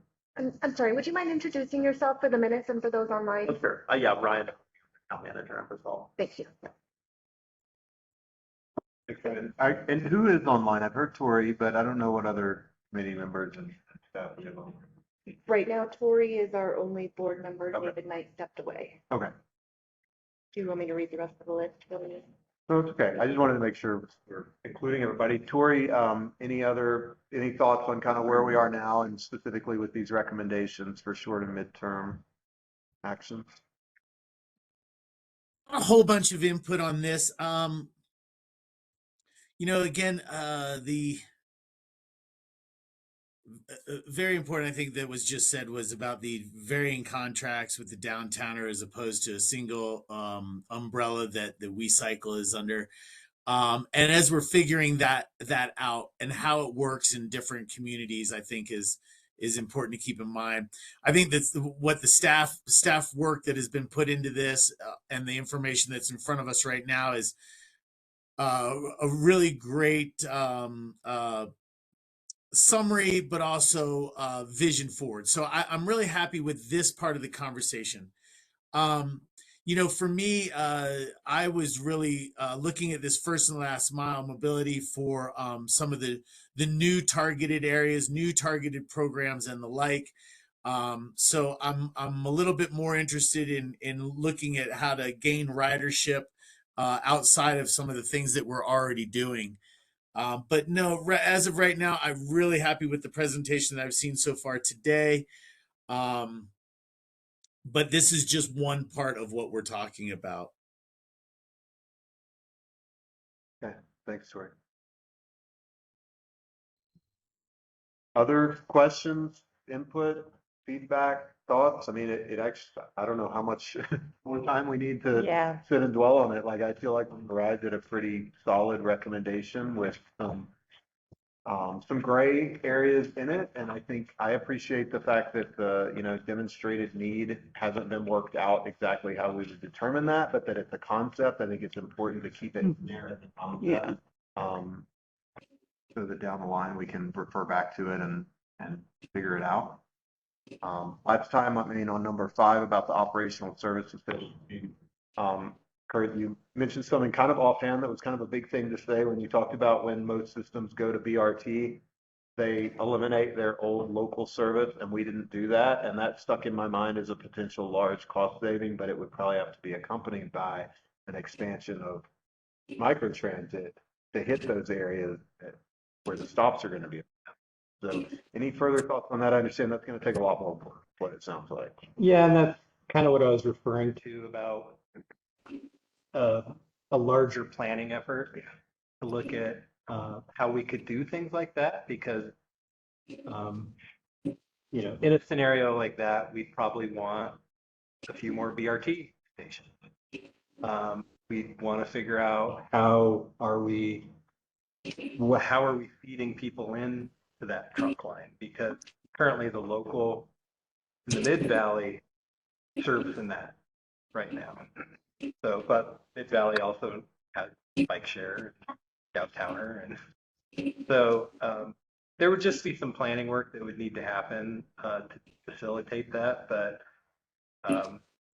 I'm sorry, would you mind introducing yourself for the minutes and for those online? Oh, sure. Yeah, Ryan, account manager at Resolve. Thank you. And who is online? I've heard Tori, but I don't know what other committee members and staff we have on. Right now, Tori is our only board member. Okay. David Knight stepped away. Okay. Do you want me to read the rest of the list? So it's okay. I just wanted to make sure we're including everybody. Tori, any thoughts on kind of where we are now and specifically with these recommendations for short and midterm actions? A whole bunch of input on this. Again, the very important, I think, that was just said was about the varying contracts with the downtowner as opposed to a single umbrella that We Cycle is under. And as we're figuring that out and how it works in different communities, I think is important to keep in mind. I think that's what the staff work that has been put into this and the information that's in front of us right now is a really great summary, but also vision forward. So I'm really happy with this part of the conversation. Um, for me, I was really looking at this first and last mile mobility for some of the new targeted areas, new targeted programs, and the like. So I'm a little bit more interested in looking at how to gain ridership outside of some of the things that we're already doing. But no, as of right now, I'm really happy with the presentation that I've seen so far today. Um, but this is just one part of what we're talking about. Okay, thanks, Tori. Other questions, input, feedback, thoughts? I mean, it actually, I don't know how much more time we need to Yeah. sit and dwell on it. Like, I feel like we arrived at a pretty solid recommendation with some gray areas in it. And I think I appreciate the fact that the, demonstrated need hasn't been worked out exactly how we would determine that, but that it's a concept. I think it's important to keep it there as a concept. Yeah. So that down the line, we can refer back to it and figure it out. Last time, I mean, on number 5 about the operational services, Kurt, you mentioned something kind of offhand that was kind of a big thing to say when you talked about when most systems go to BRT, they eliminate their old local service, and we didn't do that. And that stuck in my mind as a potential large cost saving, but it would probably have to be accompanied by an expansion of microtransit to hit those areas where the stops are going to be. So any further thoughts on that? I understand that's going to take a lot more work, what it sounds like. Yeah, and that's kind of what I was referring to about a larger planning effort to look at how we could do things like that, because in a scenario like that, we'd probably want a few more BRT stations. We want to figure out how are we feeding people in to that trunk line, because currently the local in the Mid Valley servicing that right now. So, but Mid Valley also has bike share, downtowner, and so there would just be some planning work that would need to happen to facilitate that. But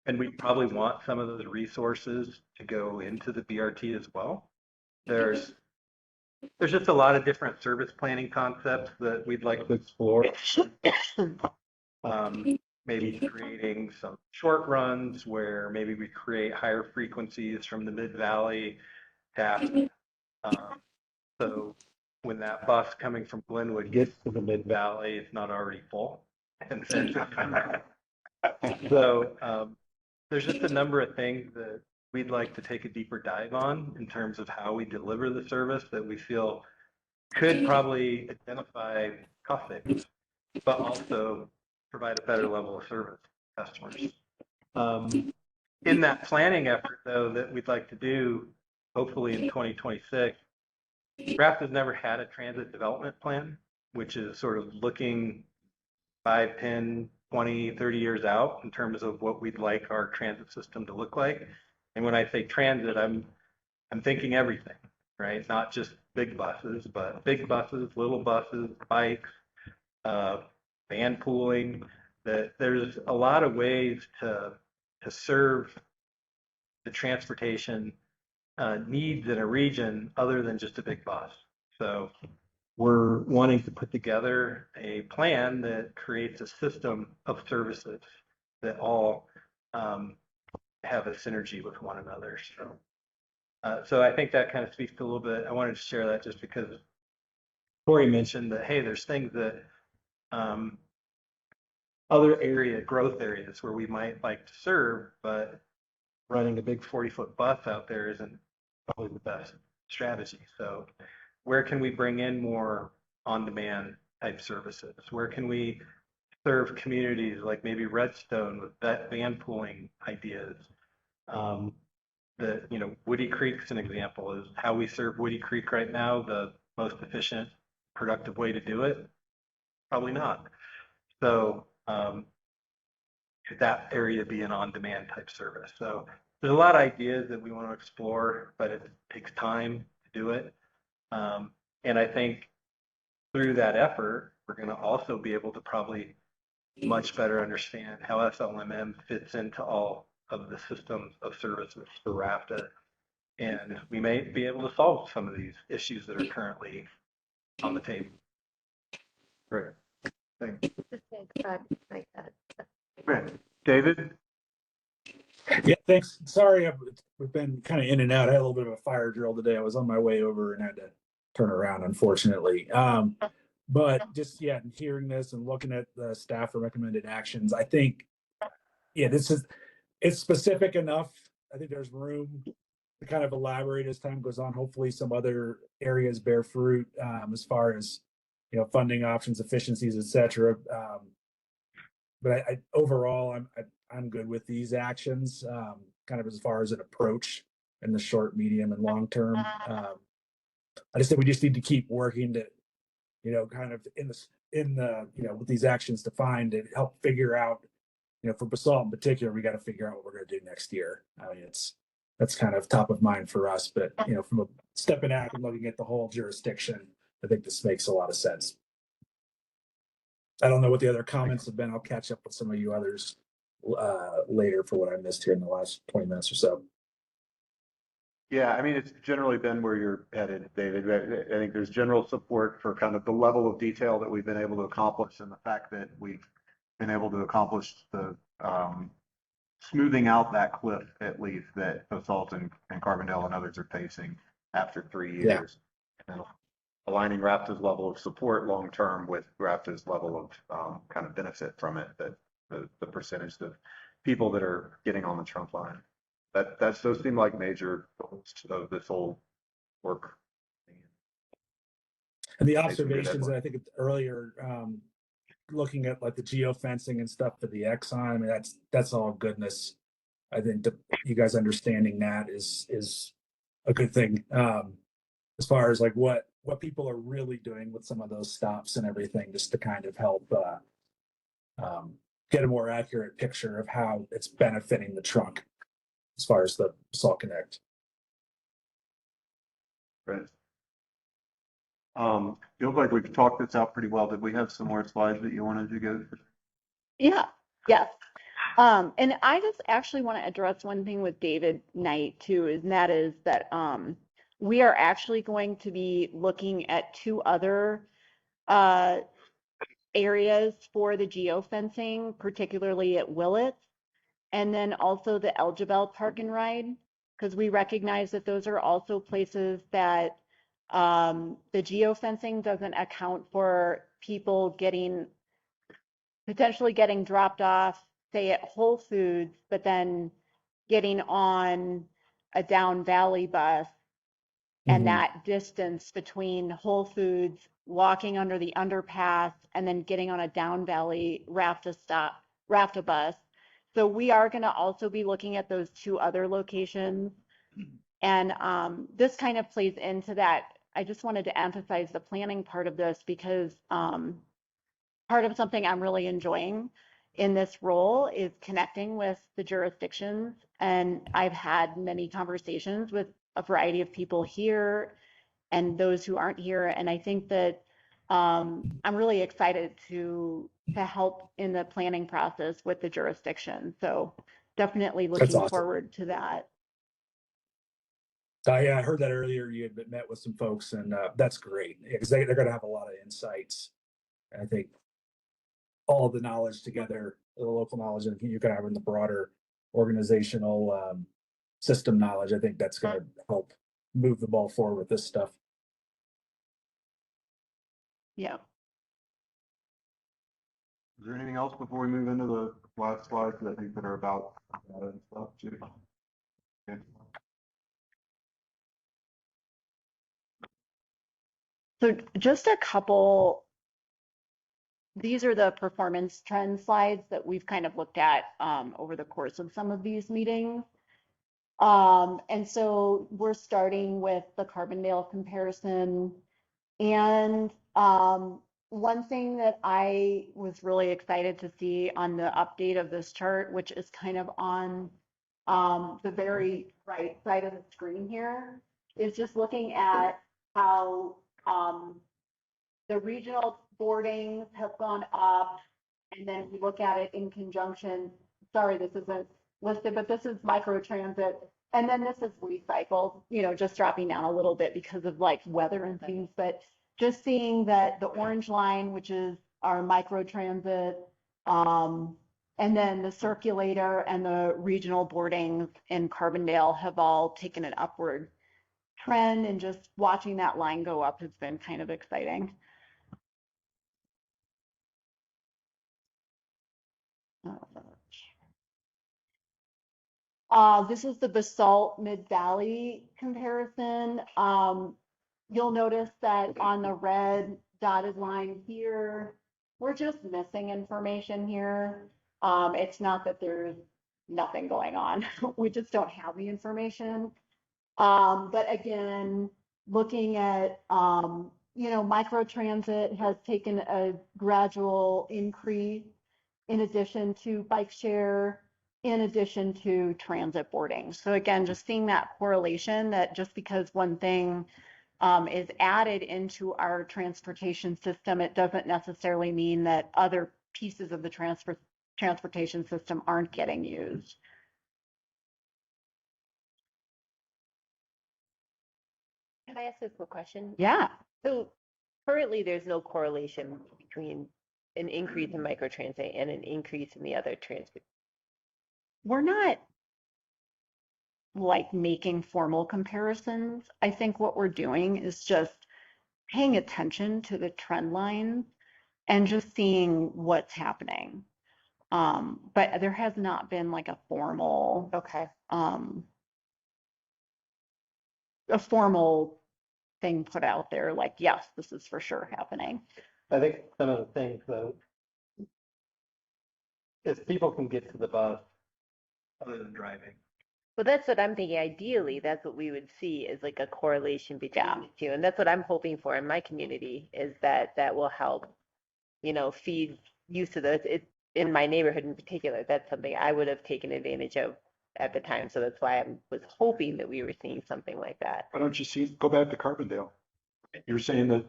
and we probably want some of those resources to go into the BRT as well. There's just a lot of different service planning concepts that we'd like to explore. Maybe creating some short runs where maybe we create higher frequencies from the Mid Valley tap. So when that bus coming from Glenwood gets to the Mid Valley, it's not already full. And so there's just a number of things that we'd like to take a deeper dive on in terms of how we deliver the service that we feel could probably identify cost savings, but also provide a better level of service to customers. In that planning effort, though, that we'd like to do, hopefully in 2026, Graft has never had a transit development plan, which is sort of looking 5, 10, 20, 30 years out in terms of what we'd like our transit system to look like. And when I say transit, I'm thinking everything, right? Not just big buses, but big buses, little buses, bikes, van pooling. That there's a lot of ways to serve the transportation needs in a region other than just a big bus. So we're wanting to put together a plan that creates a system of services that all have a synergy with one another. So I think that kind of speaks to a little bit. I wanted to share that just because Corey mentioned that, hey, there's things that other growth areas where we might like to serve, but running a big 40-foot bus out there isn't probably the best strategy. So where can we bring in more on-demand type services? Where can we serve communities like maybe Redstone with that van pooling ideas? Woody Creek's an example. Is how we serve Woody Creek right now the most efficient, productive way to do it? Probably not. So could that area be an on-demand type service? So there's a lot of ideas that we want to explore, but it takes time to do it. And I think through that effort, we're going to also be able to probably much better understand how FLMM fits into all of the systems of services for RAFTA. And we may be able to solve some of these issues that are currently on the table. Great. Thanks. Like that. Great. David? Yeah, thanks. Sorry, we've been kind of in and out. I had a little bit of a fire drill today. I was on my way over and had to turn around, unfortunately. But just, yeah, hearing this and looking at the staff recommended actions, I think, yeah, it's specific enough. I think there's room to kind of elaborate as time goes on. Hopefully some other areas bear fruit as far as, funding options, efficiencies, et cetera. But overall, I'm good with these actions, kind of as far as an approach in the short, medium, and long term. I just think we just need to keep working to, kind of with these actions defined to help figure out, for basalt in particular, we got to figure out what we're going to do next year. I mean, that's kind of top of mind for us. But from a stepping back and looking at the whole jurisdiction, I think this makes a lot of sense. I don't know what the other comments have been. I'll catch up with some of you others later for what I missed here in the last 20 minutes or so. Yeah, I mean, it's generally been where you're headed, David. I think there's general support for kind of the level of detail that we've been able to accomplish and the fact that we've been able to accomplish the smoothing out that cliff, at least, that Basalt and Carbondale and others are facing after 3 years. Yeah. And aligning RAFTA's level of support long-term with RAFTA's level of kind of benefit from it, that the percentage of people that are getting on the trunk line. Those seem like major goals of this whole work. And the observations that I think earlier, looking at like the geofencing and stuff for the Exxon, I mean, that's all goodness. I think you guys understanding that is a good thing. As far as like what people are really doing with some of those stops and everything, just to kind of help get a more accurate picture of how it's benefiting the trunk as far as the Salt Connect. Right. Feels like we've talked this out pretty well. Did we have some more slides that you wanted to go through? Yeah, yes. And I just actually want to address one thing with David Knight too, and that is that we are actually going to be looking at 2 other areas for the geofencing, particularly at Willits, and then also the Elgibel Park and Ride, because we recognize that those are also places that the geofencing doesn't account for people potentially getting dropped off, say at Whole Foods, but then getting on a down valley bus, and that distance between Whole Foods, walking under the underpass, and then getting on a down valley RAFTA bus. So we are going to also be looking at those 2 other locations. And this kind of plays into that. I just wanted to emphasize the planning part of this because part of something I'm really enjoying in this role is connecting with the jurisdictions. And I've had many conversations with a variety of people here and those who aren't here. And I think that I'm really excited to help in the planning process with the jurisdiction. So definitely looking awesome. forward to that. Yeah, I heard that earlier. You had met with some folks, and that's great because they're going to have a lot of insights. I think all the knowledge together, the local knowledge, and you can have in the broader organizational system knowledge. I think that's going to help move the ball forward with this stuff. Yeah. Is there anything else before we move into the last slides that I think that are about data and stuff too? Okay. So just a couple, these are the performance trend slides that we've kind of looked at over the course of some of these meetings. And so we're starting with the Carbondale comparison. And one thing that I was really excited to see on the update of this chart, which is kind of on the very right side of the screen here, is just looking at how the regional boardings have gone up. And then we look at it in conjunction, sorry, this isn't listed, but this is microtransit. And then this is recycled, you know, just dropping down a little bit because of like weather and things. But just seeing that the orange line, which is our microtransit, and then the circulator and the regional boardings in Carbondale have all taken an upward trend, and just watching that line go up has been kind of exciting. This is the Basalt Mid-Valley comparison. You'll notice that on the red dotted line here, we're just missing information here. It's not that there's nothing going on. We just don't have the information. But again, looking at, you know, microtransit has taken a gradual increase in addition to bike share, in addition to transit boarding. So again, just seeing that correlation that just because one thing is added into our transportation system, it doesn't necessarily mean that other pieces of the transportation system aren't getting used. Can I ask a quick question? Yeah. So currently, there's no correlation between an increase in microtransit and an increase in the other transport. We're not like making formal comparisons. I think what we're doing is just paying attention to the trend lines and just seeing what's happening. But there has not been like a formal, Okay. a formal thing put out there like, yes, this is for sure happening. I think some of the things though, is people can get to the bus other than driving. Well, that's what I'm thinking. Ideally, that's what we would see is like a correlation between the two. And that's what I'm hoping for in my community is that that will help, you know, feed use of those. It, in my neighborhood in particular, that's something I would have taken advantage of at the time. So that's why I was hoping that we were seeing something like that. Why don't you go back to Carbondale? You're saying that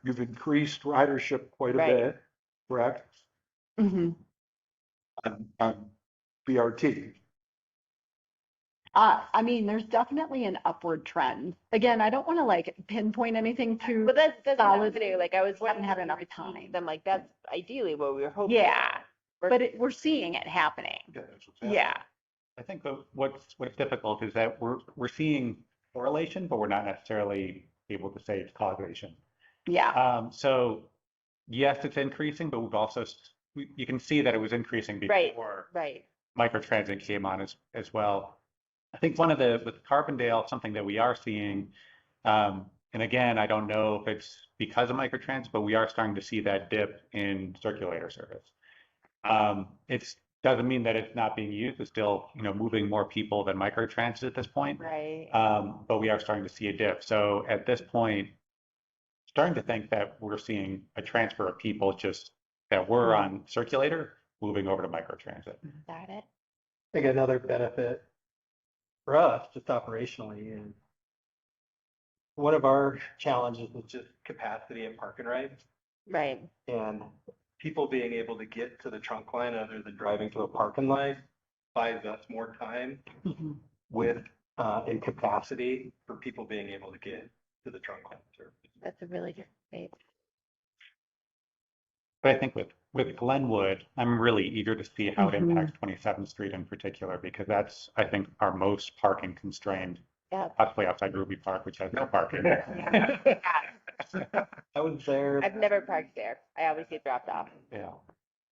you've increased ridership quite a Right. bit, correct? Mm-hmm. On BRT. I mean, there's definitely an upward trend. Again, I don't want to like pinpoint anything too But that's what I'm solid. saying. Like I was Haven't had wondering enough if we time. repeat them. Like that's ideally what we were hoping. Yeah, but we're seeing it happening. Yeah, that's what's happening. Yeah. I think what's difficult is that we're seeing correlation, but we're not necessarily able to say it's causation. Yeah. So yes, it's increasing, but we've also you can see that it was increasing before Right. microtransit came on as well. I think with Carbondale, something that we are seeing, and again, I don't know if it's because of microtransit, but we are starting to see that dip in circulator service. It doesn't mean that it's not being used. It's still, you know, moving more people than microtransit at this point. Right. But we are starting to see a dip. So at this point, starting to think that we're seeing a transfer of people just that were on circulator moving over to microtransit. Got it. I think another benefit for us, just operationally, is one of our challenges is just capacity at park and ride, Right. and people being able to get to the trunk line other than driving to a parking lot buys us more time Mhm. with in capacity for people being able to get to the trunk line service. That's a really good point. But I think with Glenwood, I'm really eager to see how it Mhm. impacts 27th Street in particular, because that's, I think, our most parking constrained, Yeah. possibly outside Ruby Park, which has no parking. I was there. I've never parked there. I always get dropped off. Yeah.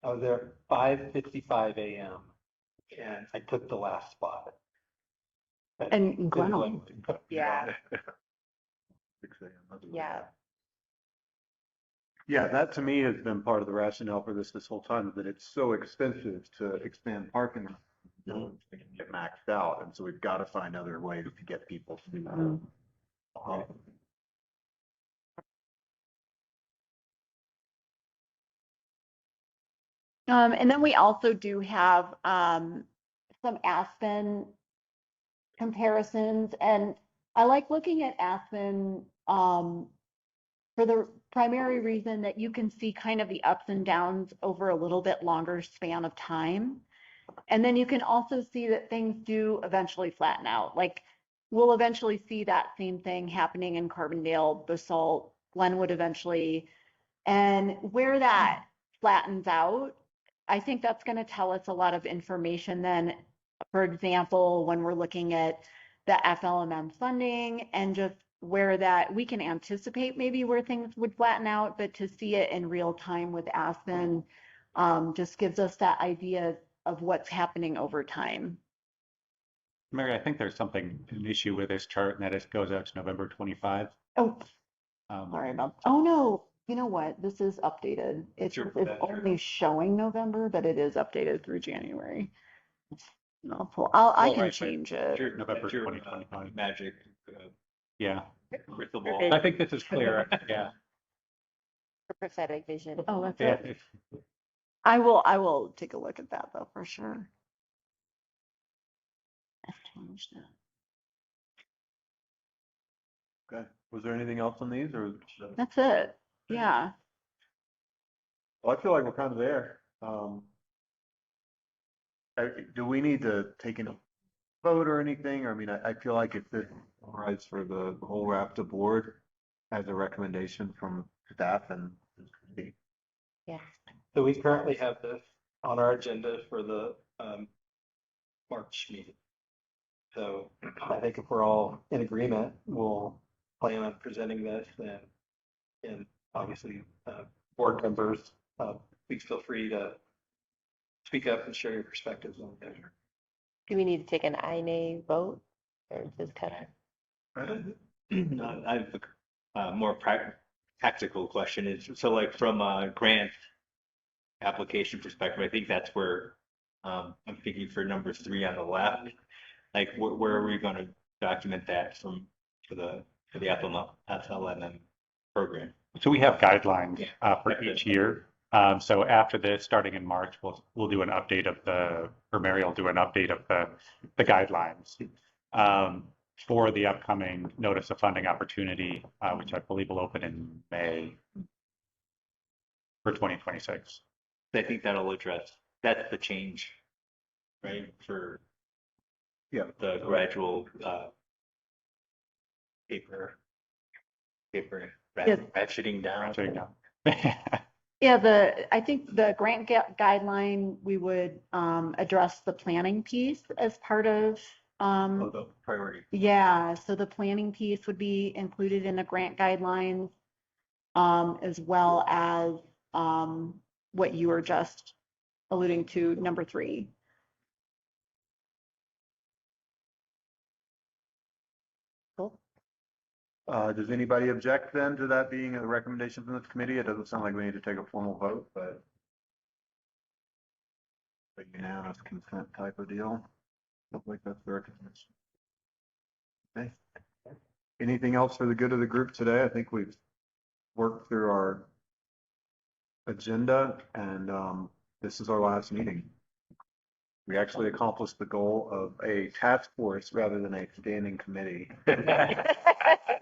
I was there at 5:55 a.m. and I took the last spot. And Glenwood. Yeah. 6 a.m. Yeah. Yeah, that to me has been part of the rationale for this whole time, that it's so expensive to expand parking. Buildings can get maxed out, and so we've got to find other ways to get people to. And then we also do have some Aspen comparisons, and I like looking at Aspen for the primary reason that you can see kind of the ups and downs over a little bit longer span of time. And then you can also see that things do eventually flatten out. Like we'll eventually see that same thing happening in Carbondale, Basalt, Glenwood eventually. And where that flattens out, I think that's going to tell us a lot of information then. For example, when we're looking at the FLMM funding and just where that we can anticipate maybe where things would flatten out, but to see it in real time with Aspen just gives us that idea of what's happening over time. Mary, I think there's an issue with this chart, and that it goes out to November 25. Oh, sorry about, oh no, you know what? This is updated. It's only showing November, but it is updated through January. I can change it. November 2025. Magic. Yeah. Crystal ball. I think this is clear. Yeah. For prophetic vision. Oh, that's Yeah. it. I will take a look at that though, for sure. I've changed that. Okay. Was there anything else on these, or? That's it. Yeah. Well, I feel like we're kind of there. Do we need to take a vote or anything? I mean, I feel like if this rights for the whole RAFTA board as a recommendation from staff and. Yeah. So we currently have this on our agenda for the March meeting. So I think if we're all in agreement, we'll plan on presenting this, and obviously board members, please feel free to speak up and share your perspectives on it. Do we need to take an aye nay vote or just kind I have a more practical question. Is so like from a grant application perspective, I think that's where I'm thinking for number 3 on the left. Like where are we going to document that for the FLMM program? So we have guidelines for each year. So after this, starting in March, we'll do an update of Mary will do an update of the guidelines for the upcoming notice of funding opportunity, which I believe will open in May for 2026. I think that'll address, that's the change, right? For the gradual paper ratcheting down. Yeah, I think the grant guideline, we would address the planning piece as part of The priority. yeah, so the planning piece would be included in the grant guidelines, as well as what you were just alluding to, number 3. Cool. Does anybody object then to that being a recommendation from this committee? It doesn't sound like we need to take a formal vote, but a unanimous consent type of deal. Look like that's the recommendation. Okay. Anything else for the good of the group today? I think we've worked through our agenda, and this is our last meeting. We actually accomplished the goal of a task force rather than a standing committee. We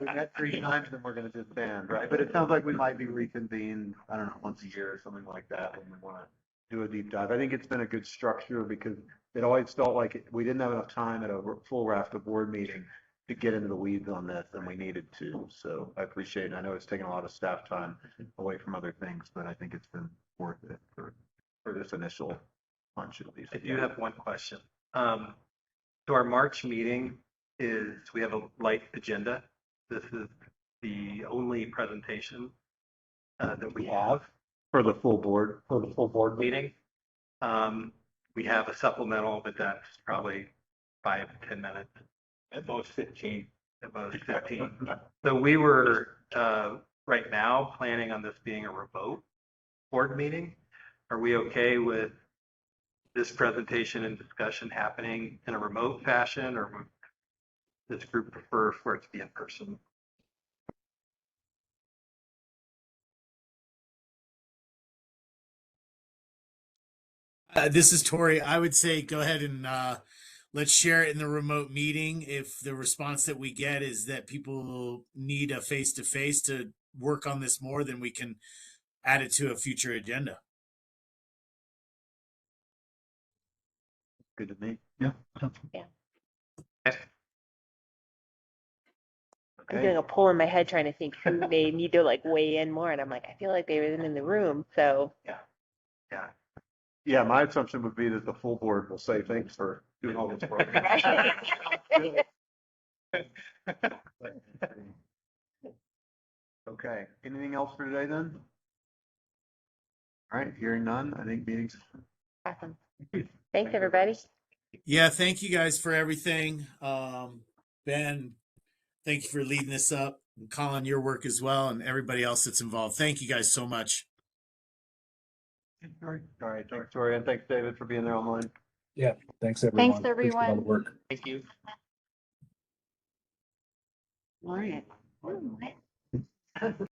met 3 times and we're going to disband, right? But it sounds like we might be reconvened, I don't know, once a year or something like that when we want to do a deep dive. I think it's been a good structure because it always felt like we didn't have enough time at a full RAFTA board meeting to get into the weeds on this, and we needed to. So I appreciate it. I know it's taken a lot of staff time away from other things, but I think it's been worth it for this initial punch at least. I do have one question. So our March meeting we have a light agenda. This is the only presentation that we have For the full board. for the full board meeting. We have a supplemental, but that's probably 5 to 10 minutes, at most 15. About 15. So we were, right now, planning on this being a remote board meeting. Are we okay with this presentation and discussion happening in a remote fashion, or would this group prefer for it to be in person? This is Tori. I would say go ahead and let's share it in the remote meeting. If the response that we get is that people need a face to face to work on this more, then we can add it to a future agenda. Good to me. I'm Okay. doing a poll in my head trying to think who may need to like weigh in more, and I'm like, I feel like they were in the room, so. Yeah, my assumption would be that the full board will say thanks for doing all this work. Okay, anything else for today then? All right, hearing none, I think meetings. Awesome. Thanks, everybody. Yeah, thank you guys for everything. Ben, thank you for leading this up. And Colin, your work as well, and everybody else that's involved. Thank you guys so much. All right, thanks, Tori, and thanks, David, for being there online. Yeah, thanks everyone. Thanks, Appreciate all the everyone. work. Thank you. All right.